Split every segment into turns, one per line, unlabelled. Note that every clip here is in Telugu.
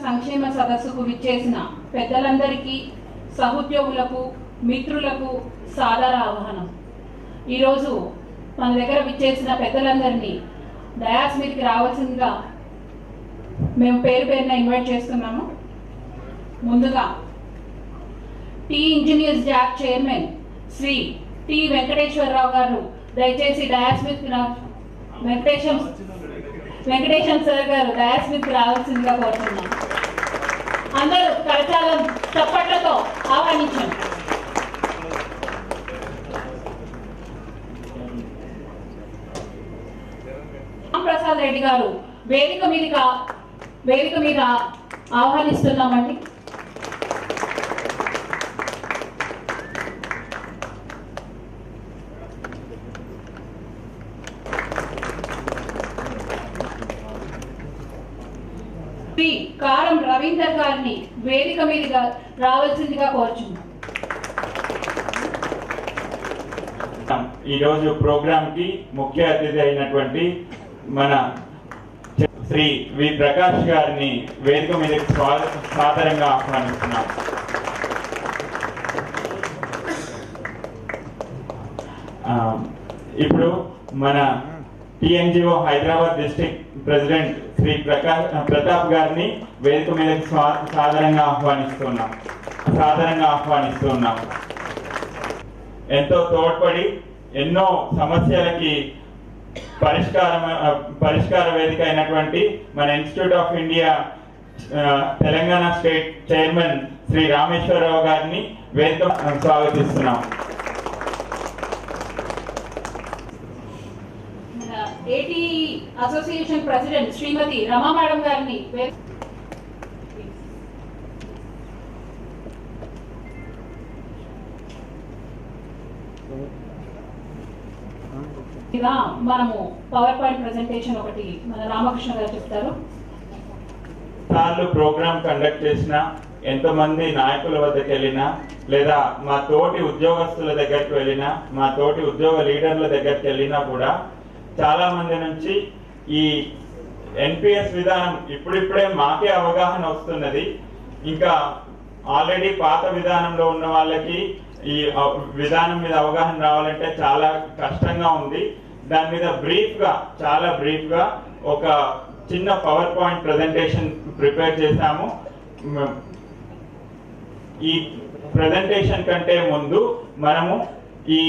సంక్షేమ సదస్సుకు విచ్చేసిన పెద్దలందరికీ, సహోద్యోగులకు, మిత్రులకు సాదర ఆహ్వానం. ఈరోజు మన దగ్గర విచ్చేసిన పెద్దలందరినీ డయాస్ మీదకి రావాల్సిందిగా మేము పేరు పేరున ఇన్వైట్ చేస్తున్నాము. ముందుగా T engineers job chairman Shri T Venkateswararao గారు దయచేసి డయాస్ మీదకి వెంకటేశం సార్ గారు డయాస్ మీదకి రావాల్సిందిగా కోరుతున్నాం. అందరూ కరచాల చప్పట్లతో ఆహ్వానించండి. రాంప్రసాద్ రెడ్డి గారు వేదిక మీద ఆహ్వానిస్తున్నామండి. శ్రీ కారం రవీందర్ గారిని వేదిక మీదుగా రావాల్సిందిగా కోరుచున్నాం.
ఈరోజు ప్రోగ్రామ్ కి ముఖ్య అతిథి అయినటువంటి మన శ్రీ వి ప్రకాష్ గారిని వేదిక మీదకి సాదరంగా ఆహ్వానిస్తున్నాం. ఇప్పుడు మన TNGO Hyderabad district president Shri Pratap గారిని వేదిక మీదకి సాదరంగా ఆహ్వానిస్తున్నాం. ఎంతో తోడ్పడి ఎన్నో సమస్యలకి పరిష్కార వేదిక అయినటువంటి మన institute of India Telangana state chairman Shri Rameswararao గారిని వేదిక స్వాగతిస్తున్నాం.
AT association president Shrimati Rama madam గారిని మనము పవర్ పాయింట్ ప్రెజెంటేషన్ ఒకటి మన రామకృష్ణ గారు చెప్తారు.
ప్రోగ్రామ్ కండక్ట్ చేసిన ఎంతమంది నాయకుల వద్దకు వెళ్ళినా, లేదా మా తోటి ఉద్యోగస్తుల దగ్గరికి వెళ్ళినా, మా తోటి ఉద్యోగ లీడర్ల దగ్గరికి వెళ్ళినా కూడా చాలా మంది నుంచి ఈ ఎన్పిఎస్ విధానం ఇప్పుడిప్పుడే మాకే అవగాహన వస్తున్నది, ఇంకా ఆల్రెడీ పాత విధానంలో ఉన్న వాళ్ళకి ఈ విధానం మీద అవగాహన రావాలంటే చాలా కష్టంగా ఉంది. దాని మీద చాలా బ్రీఫ్ గా ఒక చిన్న పవర్ పాయింట్ ప్రెజెంటేషన్ ప్రిపేర్ చేశాము. ఈ ప్రెజెంటేషన్ కంటే ముందు మనము ఈ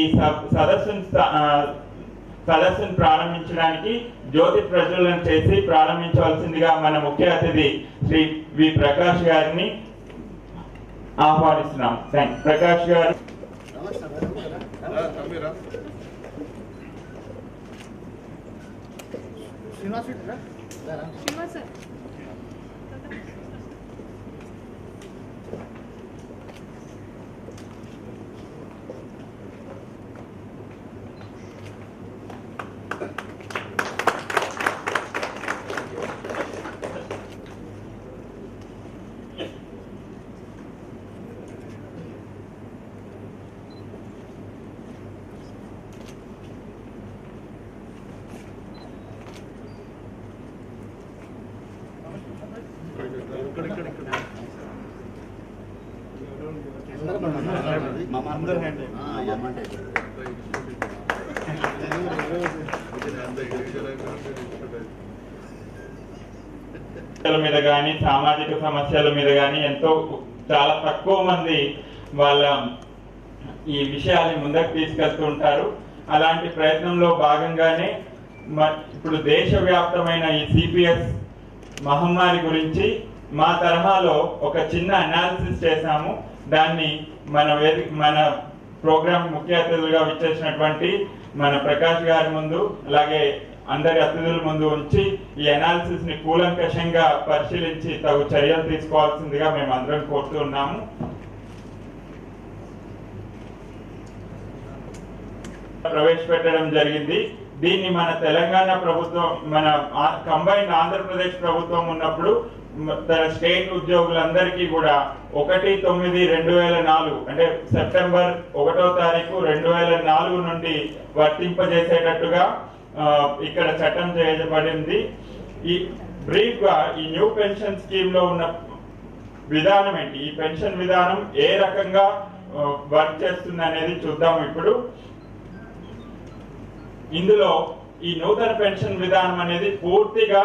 సదస్సును ప్రారంభించడానికి జ్యోతి ప్రజ్వలన చేసి ప్రారంభించవలసిందిగా మన ముఖ్య అతిథి శ్రీ వి ప్రకాష్ గారిని ఆహ్వానిస్తున్నాం. ప్రకాష్ గారు మీద కానీ సామాజిక సమస్యల మీద కానీ చాలా తక్కువ మంది వాళ్ళ ఈ విషయాన్ని ముందుకు తీసుకెళ్తూ ఉంటారు. అలాంటి ప్రయత్నంలో భాగంగానే ఇప్పుడు దేశవ్యాప్తమైన ఈ సిపిఎస్ మహమ్మారి గురించి మా తరహాలో ఒక చిన్న అనాలిసిస్ చేశాము. దాన్ని మన ప్రోగ్రామ్ ముఖ్య అతిథులుగా విచ్చేసినటువంటి మన ప్రకాష్ గారి ముందు, అలాగే అందరి అతిథుల ముందు ఉంచి ఈ అనాలిసిస్ ని కూలంకషంగా పరిశీలించి తగు చర్యలు తీసుకోవాల్సిందిగా మేము అందరం కోరుతూ ఉన్నాము. ప్రవేశపెట్టడం జరిగింది. దీన్ని మన తెలంగాణ ప్రభుత్వం, మన కంబైన్డ్ ఆంధ్రప్రదేశ్ ప్రభుత్వం ఉన్నప్పుడు తన స్టేట్ ఉద్యోగులందరికీ కూడా 1/9/2004 అంటే సెప్టెంబర్ 1వ తారీఖు 2004 నుండి వర్తింపజేసేటట్టుగా ఇక్కడ చట్టం చేయబడింది. ఈ బ్రీఫ్ గా ఈ న్యూ పెన్షన్ స్కీమ్ లో ఉన్న విధానం ఏంటి, ఈ పెన్షన్ విధానం ఏ రకంగా వర్క్ చేస్తుంది అనేది చూద్దాం. ఇప్పుడు ఇందులో ఈ నూతన పెన్షన్ విధానం అనేది పూర్తిగా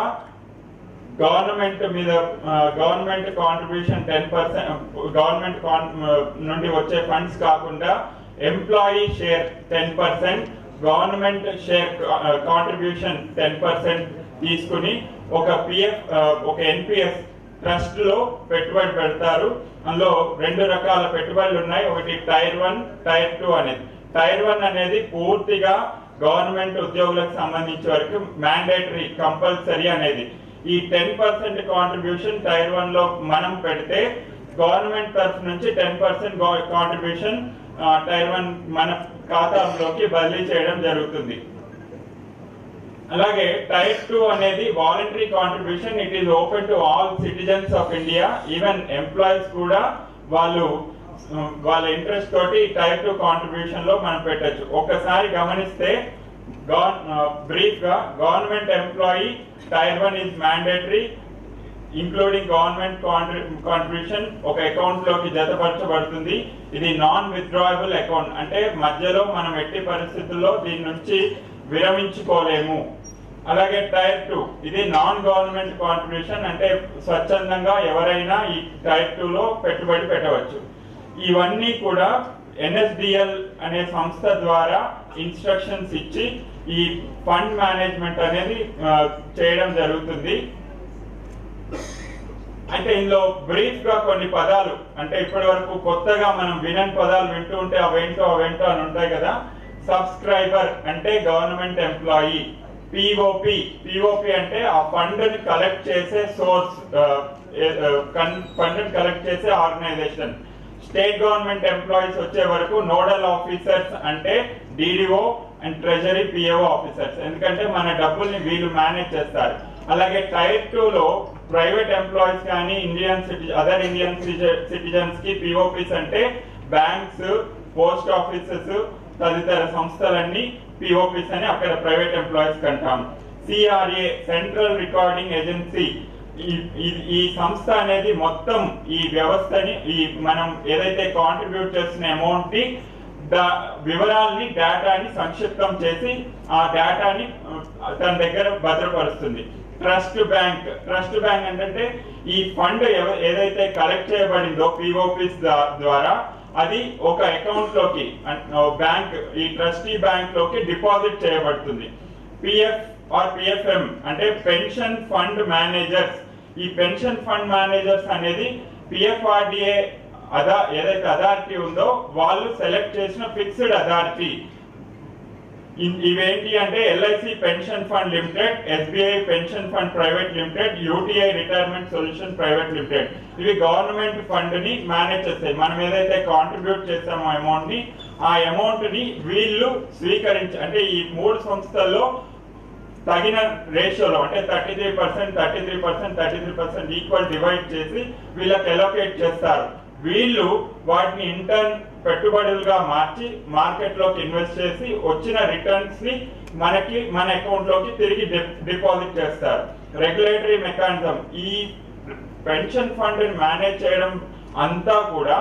గవర్నమెంట్ మీద, గవర్నమెంట్ కాంట్రిబ్యూషన్ 10%, గవర్నమెంట్ నుండి వచ్చే ఫండ్స్ కాకుండా employee share 10%, government share contribution 10% తీసుకుని ఒక ఎన్పిఎస్ ట్రస్ట్ లో పెట్టుబడి పెడతారు. అందులో 2 రకాల పెట్టుబడులు ఉన్నాయి. ఒకటి టైర్ 1, టైర్ 2 అనేది. టైర్ 1 అనేది పూర్తిగా గవర్నమెంట్ ఉద్యోగులకు సంబంధించి వరకు మ్యాండేటరీ, కంపల్సరీ అనేది. ఈ 10% కాంట్రిబ్యూషన్ టైర్ 1 లో మనం పెడితే గవర్నమెంట్ తరఫు నుంచి 10% కాంట్రిబ్యూషన్ టైర్ 1 మన ఖాతాలోకి బదిలీ చేయడం జరుగుతుంది. అలాగే టైర్ 2 అనేది voluntary contribution. It is open to all citizens of India. Even employees కూడా వాళ్ళ ఇంట్రెస్ట్ తోటి టైర్ 2 కాంట్రిబ్యూషన్ లో మనం పెట్టచ్చు. ఒక్కసారి గమనిస్తే బ్రీఫ్ గా government employee tier 1 is mandatory, including government contribution ఒక అకౌంట్ లోకి జతపరచబడుతుంది. ఇది నాన్ విత్డ్రాయబుల్ అకౌంట్, అంటే మధ్యలో మనం ఎట్టి పరిస్థితుల్లో దీని నుంచి విరమించుకోలేము. అలాగే టైర్ 2 ఇది నాన్ గవర్నమెంట్ కాంట్రిబ్యూషన్, అంటే స్వచ్ఛందంగా ఎవరైనా ఈ టైర్ 2 లో పెట్టుబడి పెట్టవచ్చు. ఇవన్నీ కూడా ఎన్ఎస్డిఎల్ అనే సంస్థ ద్వారా ఇన్స్ట్రక్షన్స్ ఇచ్చి ఈ ఫండ్ మేనేజ్మెంట్ అనేది చేయడం జరుగుతుంది. అంటే ఇందులో బ్రీఫ్ గా కొన్ని పదాలు, అంటే ఇప్పటి వరకు కొత్తగా మనం వినని పదాలు వింటూ ఉంటే అవేంటో అని ఉంటాయి కదా. సబ్స్క్రైబర్ అంటే గవర్నమెంట్ ఎంప్లాయీ. పిఓపి అంటే ఆ ఫండ్ ని కలెక్ట్ చేసే సోర్స్, ఫండ్ ని కలెక్ట్ చేసే ఆర్గనైజేషన్. స్టేట్ గవర్నమెంట్ ఎంప్లాయీస్ వచ్చే వరకు నోడల్ ఆఫీసర్స్ అంటే DDO and treasury PaO officers, ఎందుకంటే మన డబ్బుల్ని వీళ్ళు మేనేజ్ చేస్తారు. అలాగే టైర్ 2 లో ప్రైవేట్ ఎంప్లాయీస్ కానీ అదర్ ఇండియన్ సిటిజన్స్ కి పిఓపిస్ అంటే బ్యాంక్స్, పోస్ట్ ఆఫీసెస్ తదితర సంస్థలన్నీ పిఓపిస్ అని అక్కడ ప్రైవేట్ ఎంప్లాయీస్ కంటాం. సిఆర్ఏ సెంట్రల్ రికార్డింగ్ ఏజెన్సీ, ఈ సంస్థ అనేది మొత్తం ఈ వ్యవస్థని, ఈ మనం ఏదైతే కాంట్రిబ్యూట్ చేస్తున్న అమౌంట్ ని వివరాల్ని, డేటాని సంక్షిప్తం చేసి ఆ డేటాని తన దగ్గర భద్రపరుస్తుంది. ట్రస్ట్ బ్యాంక్ ఏంటంటే ఈ ఫండ్ ఏదైతే కలెక్ట్ చేయబడిందో పిఓపిస్ ద్వారా అది ఒక అకౌంట్ లోకి, బ్యాంక్, ఈ ట్రస్టీ బ్యాంక్ లోకి డిపాజిట్ చేయబడుతుంది. పిఎఫ్ఎం అంటే పెన్షన్ ఫండ్ మేనేజర్స్. ఈ పెన్షన్ ఫండ్ మేనేజర్స్ అనేది పిఎఫ్ఆర్డిఏ ఏదైతే అథారిటీ ఉందో వాళ్ళు సెలెక్ట్ చేసిన ఫిక్స్డ్ అథారిటీ. ఇవేంటి అంటే LIC pension fund limited, SBI pension fund private limited, UTI retirement solution private limited. ఇవి గవర్నమెంట్ ఫండ్ ని మేనేజ్ చేస్తాయి. మనం ఏదైతే కాంట్రిబ్యూట్ చేస్తామో అమౌంట్ ని, ఆ అమౌంట్ ని వీళ్ళు అంటే ఈ 3 సంస్థల్లో తగిన రేషియోలో, అంటే 33% ఈక్వల్ డివైడ్ చేసి వీళ్ళకి అలొకేట్ చేస్తారు. వీళ్ళు వాటిని ఇంటర్న్ పెట్టుబడులుగా మార్చి మార్కెట్ లోకి ఇన్వెస్ట్ చేసి వచ్చిన రిటర్న్స్ ని మన అకౌంట్ లోకి తిరిగి డిపాజిట్ చేస్తారు. రెగ్యులేటరీ మెకానిజం, ఈ పెన్షన్ ఫండ్ మేనేజ్ చేయడం అంతా కూడా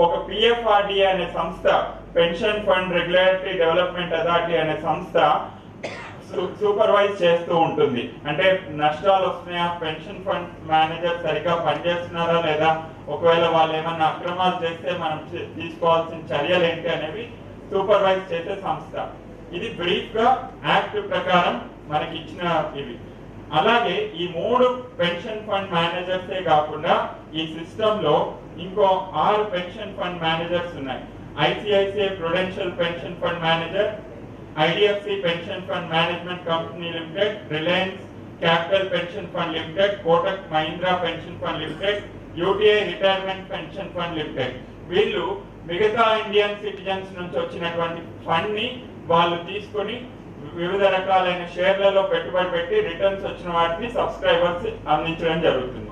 ఒక పిఎఫ్ఆర్డిఏ అనే సంస్థ, pension fund regulatory development authority అనే సంస్థ సూపర్వైజ్ చేస్తూ ఉంటుంది. అంటే నష్టాలు వస్తున్నాయా, పెన్షన్ ఫండ్ మేనేజర్ సరిగ్గా పనిచేస్తున్నారా లేదా, ఒకవేళ వాళ్ళు ఏమన్నా అక్రమాలు చేస్తే మనం తీసుకోవాల్సిన చర్యలు ఏంటి అనేవి సూపర్వైజ్ చేసే సంస్థ. ఇది బ్రీఫ్ గా యాక్ట్ ప్రకారం మనకి ఇచ్చిన ఇవి. అలాగే ఈ 3 పెన్షన్ ఫండ్ మేనేజర్సే కాకుండా ఈ సిస్టమ్ లో ఇంకో 6 పెన్షన్ ఫండ్ మేనేజర్స్ ఉన్నాయి. ICICI Prudential pension fund manager, IDFC pension fund management company limited, Reliance capital pension fund limited, Kotak Mahindra pension fund limited, UTI retirement pension fund limited. వీళ్ళు మిగతా ఇండియన్ సిటిజన్స్ నుంచి వచ్చినటువంటి ఫండ్ ని వాళ్ళు తీసుకొని వివిధ రకాలైన షేర్లలో పెట్టుబడి పెట్టి రిటర్న్స్ వచ్చిన వాటిని సబ్స్క్రైబర్స్ అందించడం జరుగుతుంది.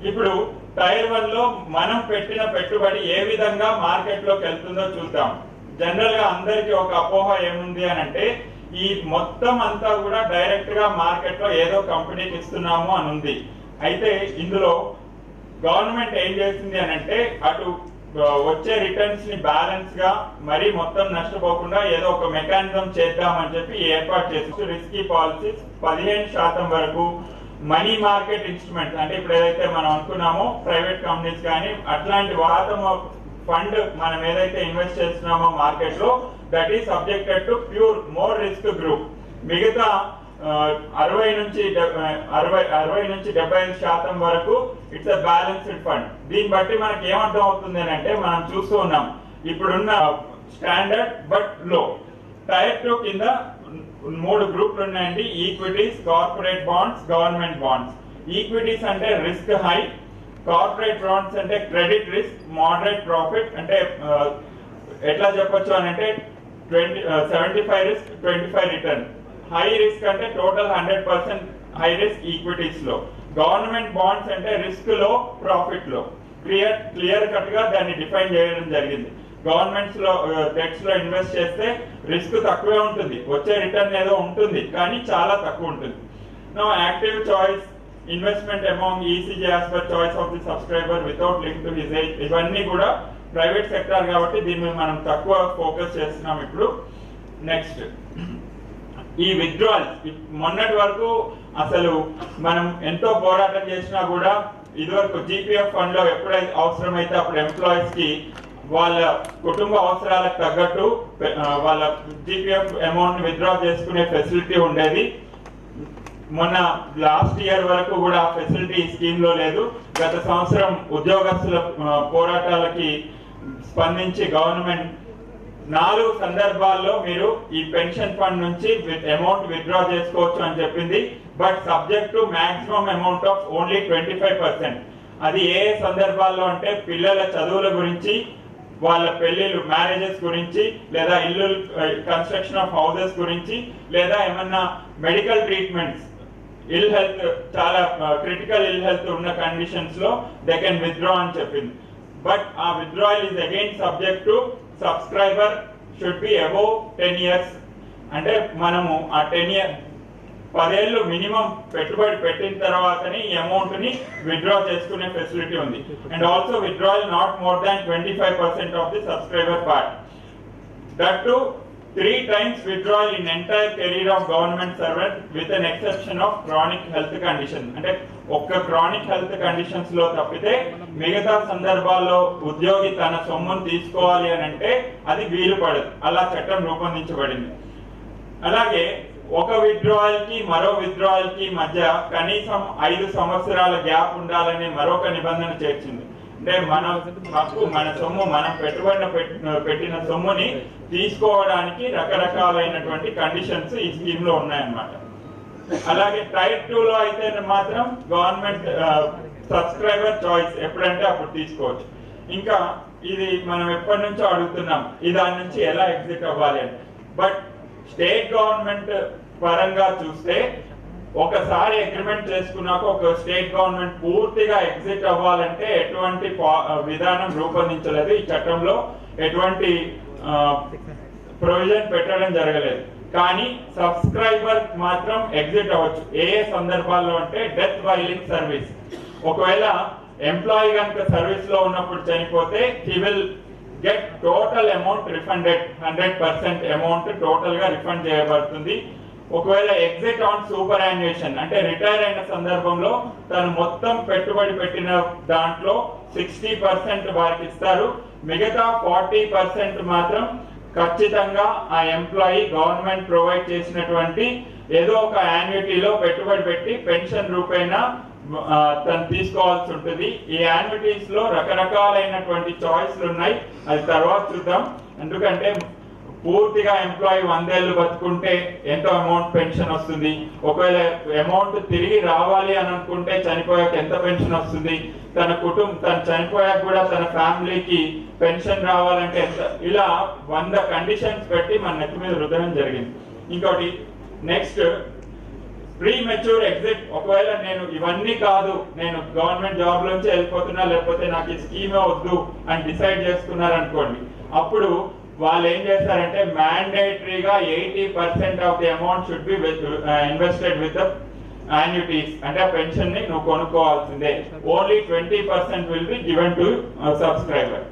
ఇప్పుడు టైర్ 1 లో మనం పెట్టిన పెట్టుబడి ఏ విధంగా మార్కెట్ లోకి వెళ్తుందో చూద్దాం. జనరల్ గా అందరికి ఒక అపోహ ఏముంది అని అంటే, ఈ మొత్తం అంతా కూడా డైరెక్ట్ గా మార్కెట్ లో ఏదో కంపెనీకి ఇస్తున్నాము అని ఉంది. అయితే ఇందులో గవర్నమెంట్ ఏం చేసింది అని అంటే, అటు వచ్చే రిటర్న్స్ ని బ్యాలెన్స్ గా మరి మొత్తం నష్టపోకుండా ఏదో ఒక మెకానిజం చేద్దామని చెప్పి ఏర్పాటు చేసి రిస్కీ పాలసీస్ 15% వరకు మనీ మార్కెట్ ఇన్స్ట్రుమెంట్స్, అంటే ఇప్పుడు ఏదైతే మనం అనుకున్నామో ప్రైవేట్ కంపెనీస్ కానీ అట్లాంటి శాతం ఫండ్ మనం ఏదైతే ఇన్వెస్ట్ చేస్తున్నామో మార్కెట్ లో, that is subjected to pure more risk group. మిగతా 60 నుంచి 75% వరకు ఇట్స్ అ బ్యాలెన్స్డ్ ఫండ్. దీన్ని బట్టి మనకి ఏమర్థం అవుతుంది అంటే, మనం చూస్తూ ఉన్నాం ఇప్పుడున్న స్టాండర్డ్ బట్ లో. టైర్ 2 కింద 3 గ్రూపులు ఉన్నాయండి. Equities, corporate bonds, government bonds. Equities అంటే రిస్క్ హై, కార్పొరేట్ బాండ్స్ అంటే క్రెడిట్ రిస్క్, మోడరేట్ ప్రాఫిట్. అంటే ఎట్లా చెప్పొచ్చు అని అంటే 75 రిస్క్, 25 రిటర్న్. హై రిస్క్ అంటే టోటల్ 100% హై రిస్క్ ఈక్విటీస్ లో. గవర్నమెంట్ బాండ్స్ అంటే రిస్క్ లో, ప్రాఫిట్ లో. క్లియర్ కట్ గా దాన్ని డిఫైన్ చేయడం జరిగింది. గవర్నమెంట్స్ లో డెట్స్ లో ఇన్వెస్ట్ చేస్తే రిస్క్ తక్కువే ఉంటుంది, వచ్చే రిటర్న్ ఏదో ఉంటుంది కానీ చాలా తక్కువ ఉంటుంది. No active choice investment amount ECG as per choice of the subscriber without link to his age. ఇవన్నీ కూడా ప్రైవేట్ సెక్టర్ కాబట్టి దీన్ని మనం తక్కువ ఫోకస్ చేస్తున్నాం ఇప్పుడు. నెక్స్ట్ ఈ విత్డ్రాల్స్. మొన్నటి వరకు అసలు మనం ఎంతో పోరాటం చేసినా కూడా ఇదివరకు జీపీఎఫ్ ఫండ్ లో ఎప్పుడైతే అవసరమైతే అప్పుడు ఎంప్లాయీస్ కి వాళ్ళ కుటుంబ అవసరాలకు తగ్గట్టు వాళ్ళ జీపీఎఫ్ అమౌంట్ విత్డ్రా చేసుకునే ఫెసిలిటీ ఉండేది. మొన్న లాస్ట్ ఇయర్ వరకు కూడా ఆ ఫెసిలిటీ స్కీమ్ లో లేదు. గత సంవత్సరం ఉద్యోగస్తుల పోరాటాలకి స్పందించి గవర్నమెంట్ 4 సందర్భాల్లో మీరు ఈ పెన్షన్ ఫండ్ నుంచి అమౌంట్ విత్డ్రా చేసుకోవచ్చు అని చెప్పింది. But subject to maximum amount of only 25%. అది ఏ సందర్భాల్లో అంటే పిల్లల చదువుల గురించి, వాళ్ళ పెళ్లిళ్ళు మ్యారేజెస్ గురించి, లేదా ఇల్లు కన్స్ట్రక్షన్ ఆఫ్ హౌసెస్ గురించి, లేదా ఏమన్నా మెడికల్ ట్రీట్మెంట్స్, ఇల్ హెల్త్, చాలా క్రిటికల్ ఇల్ హెల్త్ ఉన్న కండిషన్స్ లో దే కెన్ విత్డ్రా అని చెప్పింది. బట్ ఆ withdrawal is again subject to subscriber should be above 10 years. అంటే మనము ఆ 10 ఏళ్ళు మినిమం పెట్టుబడి పెట్టిన తర్వాతనే ఈ అమౌంట్ ని విత్డ్రా చేసుకునే ఫెసిలిటీ ఉంది. And also withdrawal not more than 25% of the subscriber part. That to 3 times withdrawal in entire career of government servant with an exception of chronic health condition. అంటే ఒక్క క్రానిక్ హెల్త్ కండిషన్స్ లో తప్పితే మిగతా సందర్భాల్లో ఉద్యోగి తన సొమ్మును తీసుకోవాలి అని అంటే అది వీలు పడదు. అలా చట్టం రూపొందించబడింది. అలాగే ఒక విత్డ్రాయల్ కి మరో విత్డ్రాయల్ కి మధ్య కనీసం 5 సంవత్సరాల గ్యాప్ ఉండాలనే మరొక నిబంధన చేర్చింది. అంటే మన హక్కు, మన సొమ్ము, మనం పెట్టిన సొమ్ముని తీసుకోవడానికి రకరకాలైనటువంటి కండిషన్స్ ఈ స్కీమ్ లో ఉన్నాయన్నమాట. అలాగే టైర్ 2 లో అయితే మాత్రం గవర్నమెంట్ సబ్స్క్రైబర్ చాయిస్, ఎప్పుడంటే అప్పుడు తీసుకోవచ్చు. ఇంకా ఇది మనం ఎప్పటి నుంచో అడుగుతున్నాం దాని నుంచి ఎలా ఎగ్జిట్ అవ్వాలి అని. బట్ స్టేట్ గవర్నమెంట్ పరంగా చూస్తే ఒకసారి అగ్రిమెంట్ చేసుకున్నాక ఒక స్టేట్ గవర్నమెంట్ పూర్తిగా ఎగ్జిట్ అవ్వాలంటే ఎటువంటి విధానం రూపొందించలేదు. ఈ చట్టంలో ఎటువంటి ప్రొవిజన్ పెట్టడం జరగలేదు. కానీ సబ్స్క్రైబర్ మాత్రం ఎగ్జిట్ అవ్వచ్చు. ఏ సందర్భాల్లో అంటే డెత్ వైలింగ్ సర్వీస్. ఒకవేళ ఎంప్లాయీ కనుక సర్వీస్ లో ఉన్నప్పుడు చనిపోతే he will get total amount refunded, 100% amount total గా రిఫండ్ చేయబడుతుంది. ఒకవేళ ఎగ్జిట్ ఆన్ సూపర్ యాన్యుయేషన్ అంటే రిటైర్ అయిన సందర్భంలో తను మొత్తం పెట్టుబడి పెట్టిన దాంట్లో 60% వారికి ఇస్తారు. మిగతా 40% మాత్రం ఖచ్చితంగా ఆ ఎంప్లాయీ గవర్నమెంట్ ప్రొవైడ్ చేసినటువంటి ఏదో ఒక యాన్యుటీలో పెట్టుబడి పెట్టి పెన్షన్ రూపేణా తను తీసుకోవాల్సి ఉంటుంది. ఈ యాన్యుటీస్ లో రకరకాలైనటువంటి చాయిస్లు ఉన్నాయి, అది తర్వాత చూద్దాం. ఎందుకంటే పూర్తిగా ఎంప్లాయీ 100 ఏళ్ళు బతుకుంటే ఎంత అమౌంట్ పెన్షన్ వస్తుంది, ఒకవేళ అమౌంట్ తిరిగి రావాలి అని అనుకుంటే చనిపోయాక ఎంత పెన్షన్ వస్తుంది, తను చనిపోయాక కూడా తన ఫ్యామిలీకి పెన్షన్ రావాలంటే ఎంత, ఇలా 100 కండిషన్స్ పెట్టి మన నెత్తి మీద రుద్దడం జరిగింది. ఇంకోటి నెక్స్ట్ ప్రీ మెచ్యూర్ ఎగ్జిట్. ఒకవేళ నేను ఇవన్నీ కాదు, నేను గవర్నమెంట్ జాబ్ నుంచి వెళ్ళిపోతున్నా, లేకపోతే నాకు ఈ స్కీమే వద్దు అని డిసైడ్ చేసుకున్నారు అనుకోండి, అప్పుడు వాళ్ళు ఏం చేస్తారంటే మ్యాండేటరీగా 80% of the amount should be invested with the annuities, అంటే ఆ పెన్షన్ ని నువ్వు కొనుక్కోవాల్సిందే. Only 20% will be given to subscriber.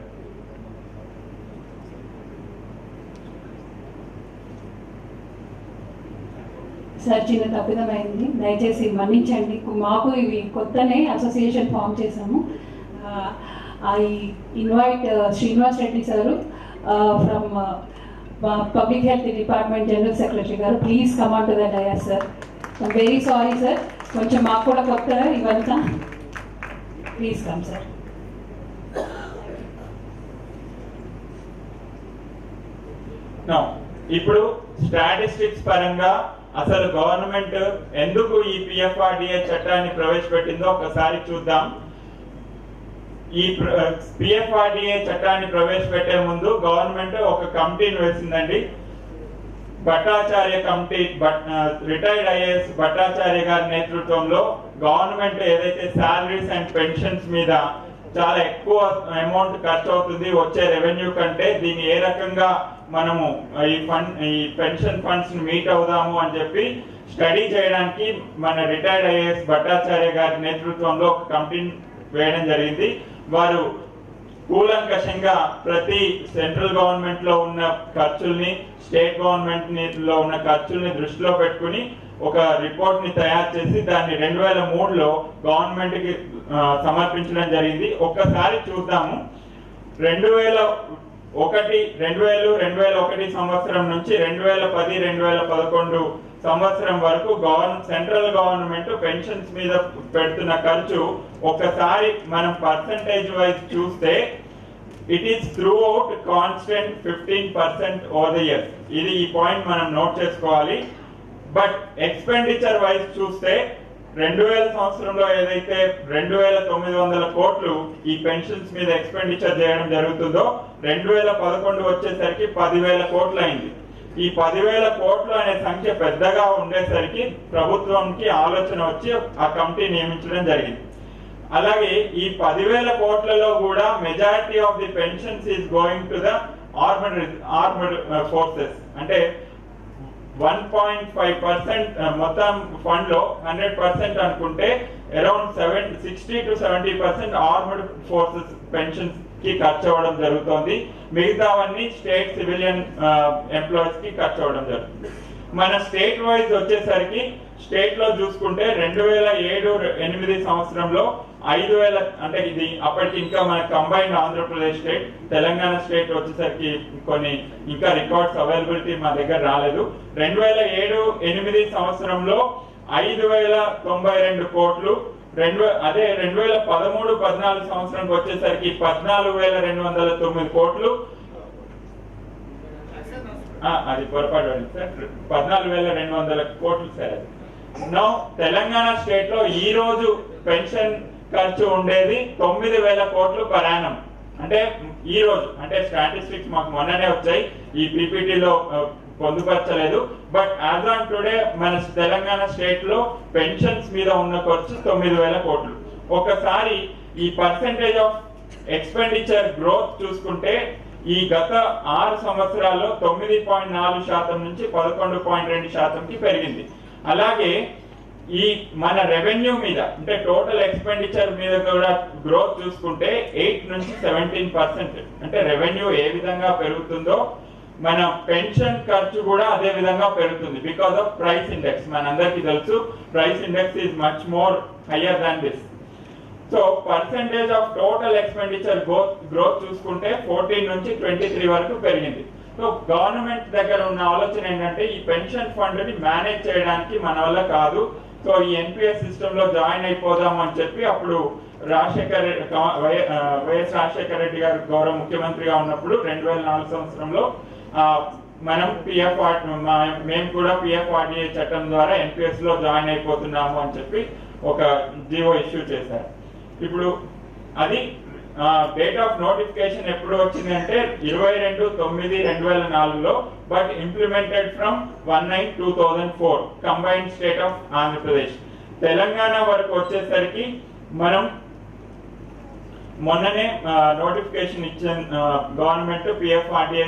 Sir చిన్న తప్పిదమైంది, దయచేసి మన్నించండి. మాకు ఇవి కొత్తనే అసోసియేషన్ ఫామ్ చేశాము. I invite Srinivas Reddy sir from public health department general secretary garu, please come on to the dais sir. I'm very sorry sir, కొంచెం మాకు కూడా కొత్త ఇవంతా, ప్లీజ్ కమ్ సార్.
ఇప్పుడు స్టాటిస్టిక్స్ పరంగా అసలు గవర్నమెంట్ ఎందుకు ఈ పిఎఫ్ఆర్డిఏ చట్టాన్ని ప్రవేశపెట్టిందో ఒకసారి చూద్దాం. ఈ పిఎఫ్ఆర్డిఏ చట్టాన్ని ప్రవేశపెట్టే ముందు గవర్నమెంట్ ఒక కమిటీని వేసిందండి. Bhattacharya committee, retired IAS Bhattacharya గారి నేతృత్వంలో గవర్నమెంట్ ఏదైతే శాలరీస్ అండ్ పెన్షన్స్ మీద చాలా ఎక్కువ అమౌంట్ ఖర్చు అవుతుంది వచ్చే రెవెన్యూ కంటే, దీన్ని ఏ రకంగా మనము ఈ పెన్షన్ ఫండ్స్ మీట్ అవుదాము అని చెప్పి స్టడీ చేయడానికి మన రిటైర్డ్ ఐఏఎస్ భట్టాచార్య గారి నేతృత్వంలో ఒక కమిటీని వేయడం జరిగింది. వారు కూలంకషంగా ప్రతి సెంట్రల్ గవర్నమెంట్ లో ఉన్న ఖర్చుల్ని, స్టేట్ గవర్నమెంట్ లో ఉన్న ఖర్చుల్ని దృష్టిలో పెట్టుకుని ఒక రిపోర్ట్ ని తయారు చేసి దాన్ని 2003లో గవర్నమెంట్ కి సమర్పించడం జరిగింది. ఒక్కసారి చూద్దాము. 2001 సంవత్సరం నుంచి 2010-2011 సంవత్సరం వరకు సెంట్రల్ గవర్నమెంట్ పెన్షన్స్ మీద పెడుతున్న ఖర్చు ఒక్కసారి మనం పర్సంటేజ్ వైజ్ చూస్తే it is through out constant 15% over the year. ఇది ఈ పాయింట్ మనం నోట్ చేసుకోవాలి. బట్ ఎక్స్పెండిచర్ వైజ్ చూస్తే 2000 సంవత్సరంలో ఏదైతే 2900 కోట్లు ఈ పెన్షన్స్ మీద ఎక్స్పెండిచర్ చేయడం జరుగుతుందో 2011 వచ్చేసరికి 10,000 కోట్లు అయింది. ఈ 10,000 కోట్లు అనే సంఖ్య పెద్దగా ఉండేసరికి ప్రభుత్వంకి ఆలోచన వచ్చి ఆ కమిటీ నియమించడం జరిగింది. అలాగే ఈ 10,000 కోట్లలో కూడా majority of the pensions is going to the armed forces. అంటే 1.5% మొత్తం ఫండ్ లో 100% అనుకుంటే అరౌండ్ 60-70% ఆర్మడ్ ఫోర్సెస్ పెన్షన్స్ కి ఖర్చు అవ్వడం జరుగుతుంది. మిగతావన్నీ స్టేట్ సివిలియన్ ఎంప్లాయీస్ కి ఖర్చు అవ్వడం జరుగుతుంది. మన స్టేట్ వైజ్ వచ్చేసరికి స్టేట్ లో చూసుకుంటే 2007-8 సంవత్సరంలో 5,000, అంటే ఇది అప్పటికి ఇంకా మన combined Andhra Pradesh state, Telangana state వచ్చేసరికి కొన్ని ఇంకా రికార్డ్స్ అవైలబిలిటీ మా దగ్గర రాలేదు. 2007-8 సంవత్సరంలో 5,092 కోట్లు. అదే 2013-14 సంవత్సరానికి వచ్చేసరికి 14,209 కోట్లు. అది పొరపాటు సార్, 14,200 కోట్లు సార్. నో తెలంగాణ స్టేట్ లో ఈ రోజు పెన్షన్ ఖర్చు ఉండేది 9,000 కోట్లు పర్ యానం. అంటే ఈ రోజు, అంటే స్టాటిస్టిక్స్ మాకు మొన్ననే వచ్చాయి, ఈ పీపీటీలో పొందుపరచలేదు. బట్ యాజ్ ఆన్ టుడే మన తెలంగాణ స్టేట్ లో పెన్షన్స్ మీద ఉన్న ఖర్చు 9,000 కోట్లు. ఒకసారి ఈ పర్సెంటేజ్ ఆఫ్ ఎక్స్పెండిచర్ గ్రోత్ చూసుకుంటే ఈ గత 6 సంవత్సరాల్లో 9.4% నుంచి 11.2%కి పెరిగింది. అలాగే ఈ మన రెవెన్యూ మీద అంటే టోటల్ ఎక్స్పెండిచర్ మీద కూడా గ్రోత్ చూసుకుంటే 8 నుంచి 17%. అంటే రెవెన్యూ ఏ విధంగా పెరుగుతుందో మన పెన్షన్ ఖర్చు కూడా అదే విధంగా పెరుగుతుంది బికాస్ ఆఫ్ ప్రైస్ ఇండెక్స్. మనందరికీ తెలుసు price index is much more higher than this. So percentage of total expenditure growth చూసుకుంటే 14 నుంచి 23 వరకు పెరిగింది. సో గవర్నమెంట్ దగ్గర ఉన్న ఆలోచన ఏంటంటే ఈ పెన్షన్ ఫండ్ ని మేనేజ్ చేయడానికి మన వల్ల కాదు, సో ఈ ఎన్పిఎస్ సిస్టమ్ లో జాయిన్ అయిపోదాం అని చెప్పి అప్పుడు వైఎస్ రాజశేఖర రెడ్డి గారు గౌరవ ముఖ్యమంత్రిగా ఉన్నప్పుడు 2004 సంవత్సరంలో మనం మేము కూడా పిఎఫ్ఆర్డిఏ చట్టం ద్వారా ఎన్పిఎస్ లో జాయిన్ అయిపోతున్నాము అని చెప్పి ఒక జీవో ఇష్యూ చేశారు. ఇప్పుడు అది డేట్ ఆఫ్ నోటిఫికేషన్ ఎప్పుడు వచ్చింది అంటే 22/9/2004లో, but implemented from 1/9/2004 combined state of Andhra Pradesh. Telangana వరకు వచ్చేసరికి మనం మొన్ననే నోటిఫికేషన్ ఇచ్చిన గవర్నమెంట్ పిఎఫ్ఆర్డిఏ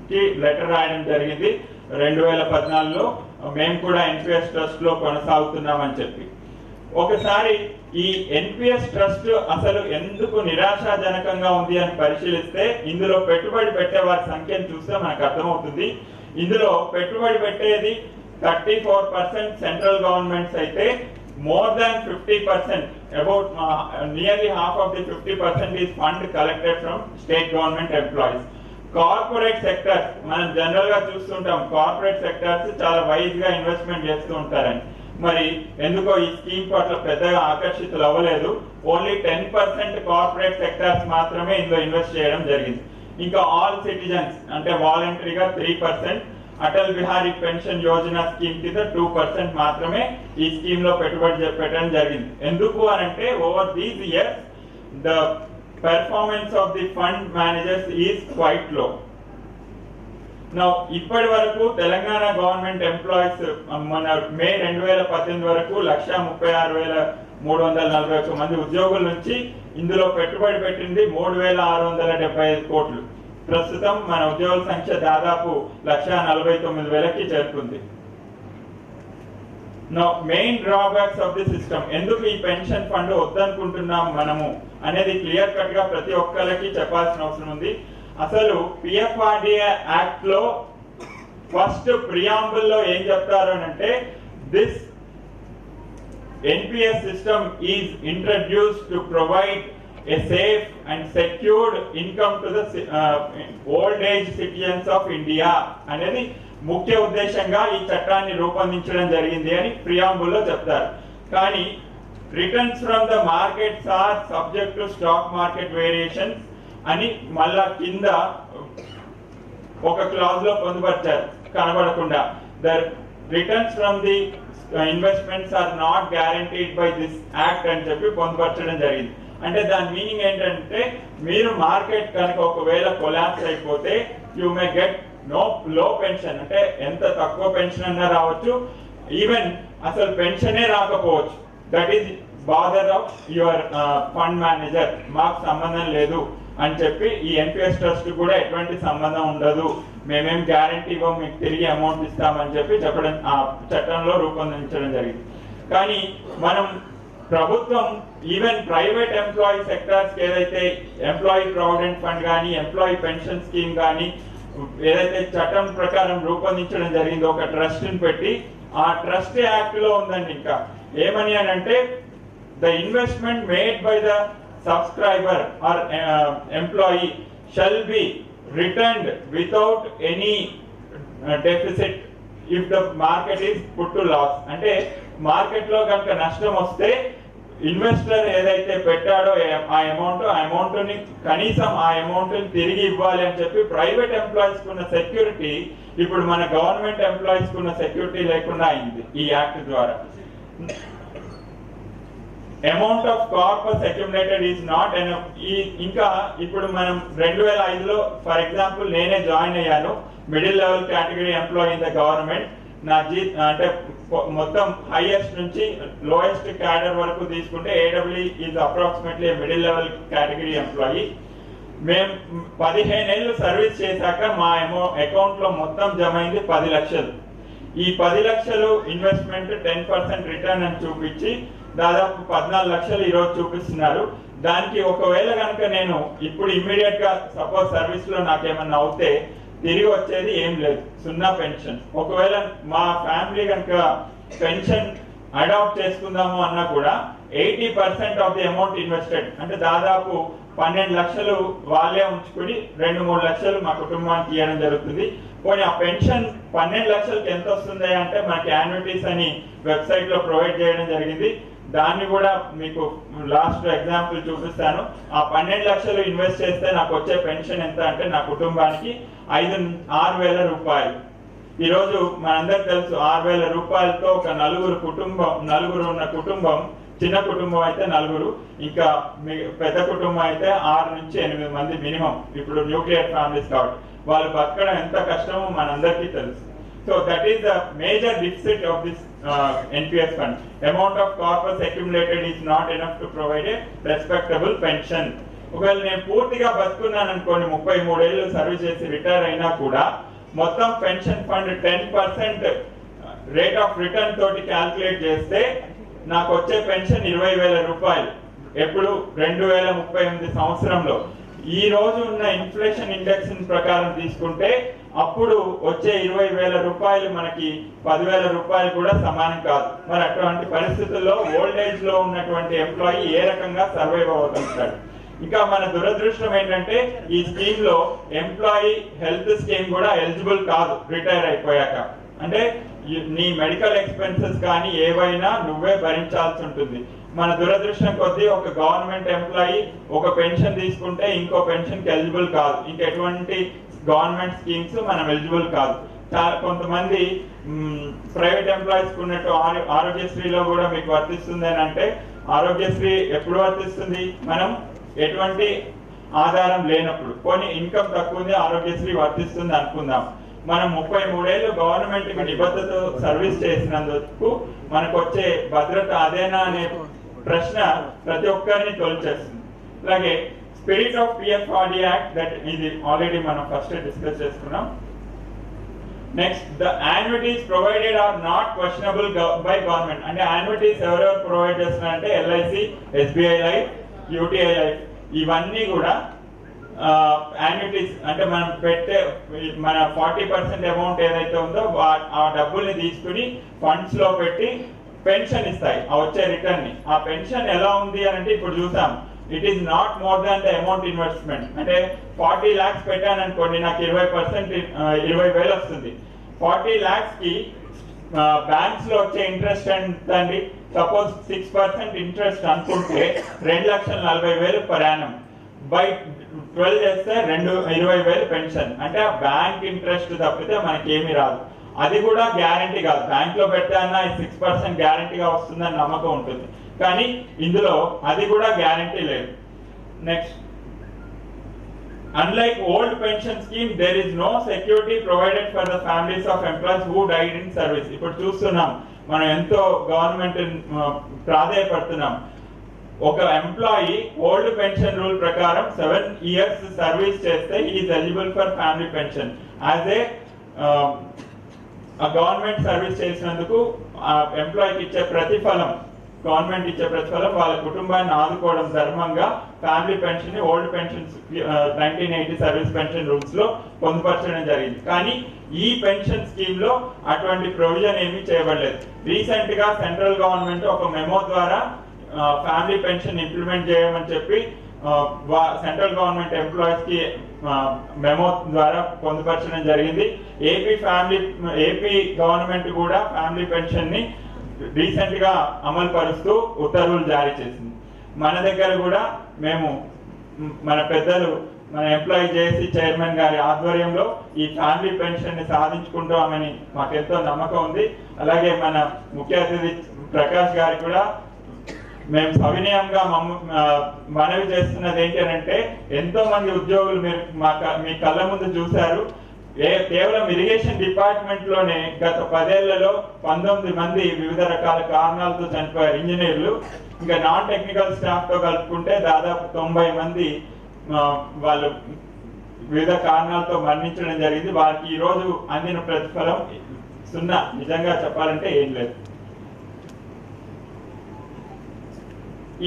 కి లెటర్ రాయడం జరిగింది 2014లో. మేము కూడా ఎన్పిఎస్ ట్రస్ట్ లో కొనసాగుతున్నామని చెప్పి. ఒకసారి ఈ ఎన్పిఎస్ ట్రస్ట్ అసలు ఎందుకు నిరాశాజనకంగా ఉంది అని పరిశీలిస్తే ఇందులో పెట్టుబడి పెట్టే వారి సంఖ్యను చూస్తే మనకు అర్థమవుతుంది. ఇందులో పెట్టుబడి పెట్టేది 34% సెంట్రల్ గవర్నమెంట్స్ అయితే more than 50%, about nearly half of the 50% is fund collected from state government employees. Corporate sectors మనం జనరల్ గా చూస్తుంటాం, కార్పొరేట్ సెక్టర్స్ చాలా వైజ్ గా ఇన్వెస్ట్మెంట్ చేస్తూ ఉంటారని. మరి ఎందుకో ఈ స్కీమ్ పట్ల పెద్దగా ఆకర్షితులు అవ్వలేదు. ఓన్లీ 10% కార్పొరేట్ సెక్టర్స్ మాత్రమే ఇందులో ఇన్వెస్ట్ చేయడం జరిగింది. ఇంకా ఆల్ సిటిజన్స్ అంటే వాలంటరీగా 3%, అటల్ బిహారీ పెన్షన్ యోజన స్కీమ్ కింద 2% మాత్రమే ఈ స్కీమ్ లో పెట్టుబడి పెట్టడం జరిగింది. ఎందుకు అని అంటే over these years the performance of the fund managers is quite low. Now ఇప్పటి వరకు తెలంగాణ గవర్నమెంట్ ఎంప్లాయీస్ మన మే 2018 వరకు 136,341 మంది ఉద్యోగుల నుంచి ఇందులో పెట్టుబడి పెట్టింది 3,675 కోట్లు. ప్రస్తుతం మన ఉద్యోగుల సంఖ్య దాదాపు 149,000కి చేరుకుంది. Now main drawbacks of the system, ఎందుకు ఈ పెన్షన్ ఫండ్ వద్దనుకుంటున్నాం మనము అనేది క్లియర్ కట్ గా ప్రతి ఒక్కరికి చెప్పాల్సిన అవసరం ఉంది. అసలు పిఎఫ్ఆర్డిఏ యాక్ట్ లో ఫస్ట్ ప్రియాంబుల్ లో ఏం చెప్తారు అంటే this NPS system is introduced to provide a safe and secured income to the old age citizens of India అనేది ముఖ్య ఉద్దేశంగా ఈ చట్టాన్ని రూపొందించడం జరిగింది అని ప్రియాంబుల్ లో చెప్తారు. కానీ returns from the markets are subject to stock market variations అని మళ్ళా కింద ఒక క్లాజ్ లో పొందుపరిచారు కనబడకుండా. The returns from the investments are not guaranteed by this act అని చెప్పి పొందుపరచడం జరిగింది. అంటే దాని మీనింగ్ ఏంటంటే మీరు మార్కెట్ కనుక ఒకవేళ కొలాప్స్ అయిపోతే యూ మే గెట్ లో పెన్షన్, అంటే ఎంత తక్కువ పెన్షన్ అన్నా రావచ్చు, ఈవెన్ అసలు పెన్షనే రాకపోవచ్చు. That is bother of your fund manager, మాకు సంబంధం లేదు అని చెప్పి ఈ ఎన్పిఎస్ ట్రస్ట్ కూడా ఎటువంటి సంబంధం ఉండదు, మేమేం గ్యారంటీ ఇవ్వం, మీకు తిరిగి అమౌంట్ ఇస్తామని చెప్పి చెప్పడం ఆ చట్టంలో రూపొందించడం జరిగింది. కానీ మనం ప్రభుత్వం ఈవెన్ ప్రైవేట్ ఎంప్లాయీ సెక్టర్స్ ఏదైతే ఎంప్లాయీ ప్రావిడెంట్ ఫండ్ కానీ ఎంప్లాయీ పెన్షన్ స్కీమ్ కానీ ఏదైతే చట్టం ప్రకారం రూపొందించడం జరిగిందో ఒక ట్రస్ట్ ని పెట్టి, ఆ ట్రస్ట్ యాక్ట్ లో ఉందండి ఇంకా ఏమని అని అంటే the investment made by the subscriber or employee shall be returned without any deficit if the market is put to loss. అంటే మార్కెట్ లో కనుక నష్టం వస్తే ఇన్వెస్టర్ ఏదైతే పెట్టాడో ఆ అమౌంట్ ని కనీసం ఆ అమౌంట్ ని తిరిగి ఇవ్వాలి అని చెప్పి ప్రైవేట్ ఎంప్లాయీస్ కున్న సెక్యూరిటీ ఇప్పుడు మన గవర్నమెంట్ ఎంప్లాయీస్ కున్న సెక్యూరిటీ లేకుండా అయింది ఈ యాక్ట్ ద్వారా. Amount of corpus accumulated is not enough. ఇంకా ఇప్పుడు మనం 2005లో ఫర్ ఎగ్జాంపుల్ నేనే జాయిన్ అయ్యాను, middle level category employee in the government. నా అంటే మొత్తం హైయెస్ట్ నుంచి లోయెస్ట్ క్యాడర్ వరకు తీసుకుంటే AW is approximately middle level category employee. మేము 15 ఏళ్ళు సర్వీస్ చేశాక మా అకౌంట్ లో మొత్తం జమ అయింది 10 లక్షలు. ఈ 10 లక్షలు ఇన్వెస్ట్మెంట్ 10% రిటర్న్ అని చూపించి దాదాపు 14 లక్షలు ఈరోజు చూపిస్తున్నారు. దానికి ఒకవేళ కనుక నేను ఇప్పుడు ఇమ్మీడియట్ గా సపోజ్ సర్వీస్ లో నాకేమన్నా అవుతే తిరిగి వచ్చేది ఏం లేదు, 0 పెన్షన్. ఒకవేళ మా ఫ్యామిలీ కనుక పెన్షన్ అడాప్ట్ చేసుకుందాము అన్నా కూడా 80% ఆఫ్ ది అమౌంట్ ఇన్వెస్టెడ్, అంటే దాదాపు 12 లక్షలు వాళ్ళే ఉంచుకుని 2-3 లక్షలు మా కుటుంబానికి ఇవ్వడం జరుగుతుంది. పోనీ ఆ పెన్షన్ 12 లక్షలకి ఎంత వస్తుంది అంటే మనకి యాన్యుటీస్ అని వెబ్సైట్ లో ప్రొవైడ్ చేయడం జరిగింది. దాన్ని కూడా మీకు లాస్ట్ ఎగ్జాంపుల్ చూపిస్తాను. ఆ 12 లక్షలు ఇన్వెస్ట్ చేస్తే నాకు వచ్చే పెన్షన్ ఎంత అంటే నా కుటుంబానికి 6,000 రూపాయలు. ఈరోజు మనందరికి తెలుసు 6,000 రూపాయలతో ఒక నలుగురు ఉన్న కుటుంబం, చిన్న కుటుంబం అయితే 4, ఇంకా పెద్ద కుటుంబం అయితే 6 నుంచి 8 మంది మినిమం. ఇప్పుడు న్యూక్లియర్ ఫ్యామిలీస్ కాబట్టి వాళ్ళు బతకడం ఎంత కష్టమో మనందరికీ తెలుసు. So that is the major deficit of this NPS fund. Amount of corpus accumulated is not enough to provide a respectable pension. ఒకవేళ నేను పూర్తిగా బతుకున్నాను అనుకోండి, 33 ఏళ్ళు సర్వీస్ చేసి రిటైర్ అయినా కూడా మొత్తం pension fund 10% rate of return తోటి క్యాల్కులేట్ చేస్తే నాకు వచ్చే పెన్షన్ 20,000 రూపాయలు. ఎప్పుడు 2038 సంవత్సరంలో. ఈ రోజు ఉన్న ఇన్ఫ్లేషన్ ఇండెక్స్ ప్రకారం తీసుకుంటే అప్పుడు వచ్చే 20,000 రూపాయలు మనకి 10,000 రూపాయలు కూడా సమానం కాదు. మరి అటువంటి పరిస్థితుల్లో ఓల్డ్ ఏజ్ లో ఉన్నటువంటి ఎంప్లాయీ ఏ రకంగా సర్వైవ్ అవ్వగలుగుతాడు? ఇంకా మన దురదృష్టం ఏంటంటే ఈ స్కీమ్ లో ఎంప్లాయీ హెల్త్ స్కీమ్ కూడా ఎలిజిబుల్ కాదు రిటైర్ అయిపోయాక. అంటే నీ మెడికల్ ఎక్స్పెన్సెస్ కానీ ఏవైనా నువ్వే భరించాల్సి ఉంటుంది. మన దురదృష్టం కొద్దీ ఒక గవర్నమెంట్ ఎంప్లాయీ ఒక పెన్షన్ తీసుకుంటే ఇంకో పెన్షన్ కి ఎలిజిబుల్ కాదు. ఇంకెటువంటి గవర్నమెంట్ స్కీమ్స్ మనం ఎలిజిబుల్ కాదు. కొంతమంది ప్రైవేట్ ఎంప్లాయీస్ ఉన్నట్టు ఆరోగ్యశ్రీలో కూడా మీకు వర్తిస్తుంది అని అంటే, ఆరోగ్యశ్రీ ఎప్పుడు వర్తిస్తుంది? మనం ఎటువంటి ఆధారం లేనప్పుడు. కొన్ని ఇన్కమ్ తక్కువ ఉంది, ఆరోగ్యశ్రీ వర్తిస్తుంది అనుకుందాం. మనం 33 ఏళ్ళు గవర్నమెంట్ కి నిబద్ధతతో సర్వీస్ చేసినందుకు మనకు వచ్చే భద్రత అదేనా అనే ప్రశ్న ప్రతి ఒక్కరిని తొలిచేస్తుంది. అలాగే spirit of PFRD act, that ఇది ఆల్రెడీ మనం ఫస్ట్ డిస్కస్ చేసుకున్నాం. Next, the annuities provided are not questionable by government. అంటే యాన్యుటీస్ ఎవరెవరు ప్రొవైడ్ చేస్తున్నారంటే LIC, SBI life, UTI life, ఇవన్నీ కూడా యాన్యుటీస్ అంటే మనం పెట్టే మన 40% అమౌంట్ ఏదైతే ఉందో ఆ డబ్బుల్ని తీసుకుని ఫండ్స్ లో పెట్టి పెన్షన్ ఇస్తాయి. ఆ వచ్చే రిటర్న్ ని. ఆ పెన్షన్ ఎలా ఉంది అని అంటే ఇప్పుడు చూసాం, it is not more than the amount investment. అంటే 40 lakhs పెట్టాను అనుకోండి, నాకు 20% 20,000 వస్తుంది. 40 lakhs కి బ్యాంక్స్ లో వచ్చే ఇంట్రెస్ట్ ఎంత అండి? సపోజ్ 6% ఇంట్రెస్ట్ అనుకుంటే 2,40,000 per annum. బై 12 చేస్తే 20,000 పెన్షన్. అంటే ఆ బ్యాంక్ ఇంట్రెస్ట్ తప్పితే మనకి ఏమీ రాదు. అది కూడా గ్యారంటీ కాదు. బ్యాంక్ లో పెడితే అన్న 6% గ్యారంటీగా వస్తుందని నమ్మకం ఉంటుంది, కానీ ఇందులో అది కూడా గ్యారంటీ లేదు. Next, unlike old pension scheme, there is no security provided for the families of employees who died in service. ఇప్పుడు చూస్తున్నాం మనం ఎంతో గవర్నమెంట్ ప్రాధాన్యపడుతున్నాం. ఒక ఎంప్లాయీ ఓల్డ్ పెన్షన్ రూల్ ప్రకారం 7 years సర్వీస్ చేస్తే he is eligible for family pension. As a government service చేసినందుకు ఆ ఎంప్లాయీకి ఇచ్చే ప్రతిఫలం, గవర్నమెంట్ ఇచ్చే ప్రతిఫలం వాళ్ళ కుటుంబాన్ని ఆదుకోవడం ధర్మంగా ఫ్యామిలీ పెన్షన్ ని old pensions 1980 service pension rules లో పొందుపరచడం జరిగింది. కానీ ఈ పెన్షన్ స్కీమ్ లో అటువంటి ప్రొవిజన్ ఏమీ చేయబడలేదు. రీసెంట్ గా సెంట్రల్ గవర్నమెంట్ ఒక మెమో ద్వారా ఫ్యామిలీ పెన్షన్ ఇంప్లిమెంట్ చేయమని చెప్పి సెంట్రల్ గవర్నమెంట్ ఎంప్లాయీస్ కి మెమో ద్వారా పొందుపరచడం జరిగింది. ఏపీ గవర్నమెంట్ కూడా ఫ్యామిలీ పెన్షన్ ని రీసెంట్ గా అమలు పరుస్తూ ఉత్తర్వులు జారీ చేసింది. మన దగ్గర కూడా మేము మన పెద్దలు, మన ఎంప్లాయీ జేఏసీ చైర్మన్ గారి ఆధ్వర్యంలో ఈ ఫ్యామిలీ పెన్షన్ ని సాధించుకుంటామని మాకెంతో నమ్మకం ఉంది. అలాగే మన ముఖ్య అతిథి ప్రకాష్ గారి కూడా మేము సవినయంగా మనవి చేస్తున్నది ఏంటంటే, ఎంతో మంది ఉద్యోగులు మీరు మీ కళ్ళ ముందు చూశారు. కేవలం ఇరిగేషన్ డిపార్ట్మెంట్ లోనే గత 10 ఏళ్లలో 19 మంది వివిధ రకాల కారణాలతో చనిపోయారు ఇంజనీర్లు. ఇంకా నాన్ టెక్నికల్ స్టాఫ్ తో కలుపుకుంటే దాదాపు 90 మంది వాళ్ళు వివిధ కారణాలతో మరణించడం జరిగింది. వారికి ఈ రోజు అందిన ప్రతిఫలం సున్నా, నిజంగా చెప్పాలంటే ఏం లేదు.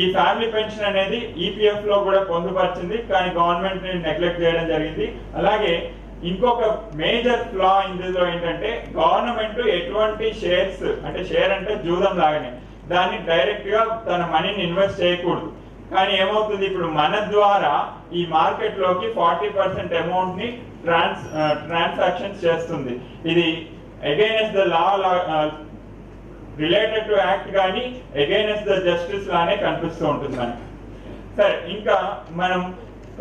ఈ ఫ్యామిలీ పెన్షన్ అనేది ఈపీఎఫ్ లో కూడా పొందుపరిచింది, కానీ గవర్నమెంట్ ని నెగ్లెక్ట్ చేయడం జరిగింది. అలాగే ఇంకొక మేజర్ ఫ్లా ఇందులో ఏంటంటే గవర్నమెంట్ ఎటువంటి షేర్స్, అంటే షేర్ అంటే జూదం లాగానే, దాన్ని డైరెక్ట్ గా తన మనీని ఇన్వెస్ట్ చేయకూడదు. కానీ ఏమవుతుంది, ఇప్పుడు మన ద్వారా ఈ మార్కెట్ లోకి 40% అమౌంట్ ని ట్రాన్సాక్షన్స్ చేస్తుంది. ఇది against the law related to act కానీ అగైనెస్ట్ ద జస్టిస్ లానే కనిపిస్తూ ఉంటుంది మనకి. సరే, ఇంకా మనం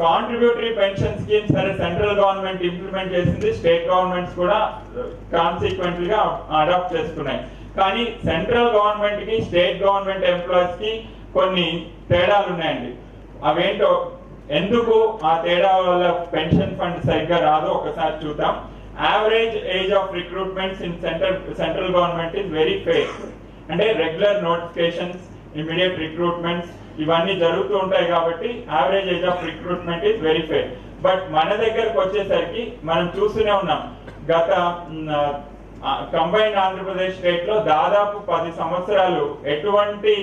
కాంట్రిబ్యూటరీ పెన్షన్ స్కీమ్ సరే సెంట్రల్ గవర్నమెంట్ ఇంప్లిమెంట్ చేసింది, స్టేట్ గవర్నమెంట్స్ కూడా కాన్సిక్వెంట్ గా అడాప్ట్ చేసుకున్నాయి. కానీ సెంట్రల్ గవర్నమెంట్ కి స్టేట్ గవర్నమెంట్ ఎంప్లాయీస్ కి కొన్ని తేడాలు ఉన్నాయండి. అవేంటో, ఎందుకు ఆ తేడా వల్ల పెన్షన్ ఫండ్ సరిగ్గా రాదో ఒకసారి చూద్దాం. Average age of recruitments in central government is very fair. అంటే రెగ్యులర్ నోటిఫికేషన్స్, ఇమీడియట్ రిక్రూట్మెంట్స్ ఇవన్నీ జరుగుతూ ఉంటాయి కాబట్టి average age of recruitment is very fair. But మన దగ్గరకు వచ్చేసరికి మనం చూస్తూనే ఉన్నాం, గత కంబైన్డ్ ఆంధ్రప్రదేశ్ స్టేట్ లో దాదాపు 10 సంవత్సరాలు ఎటువంటి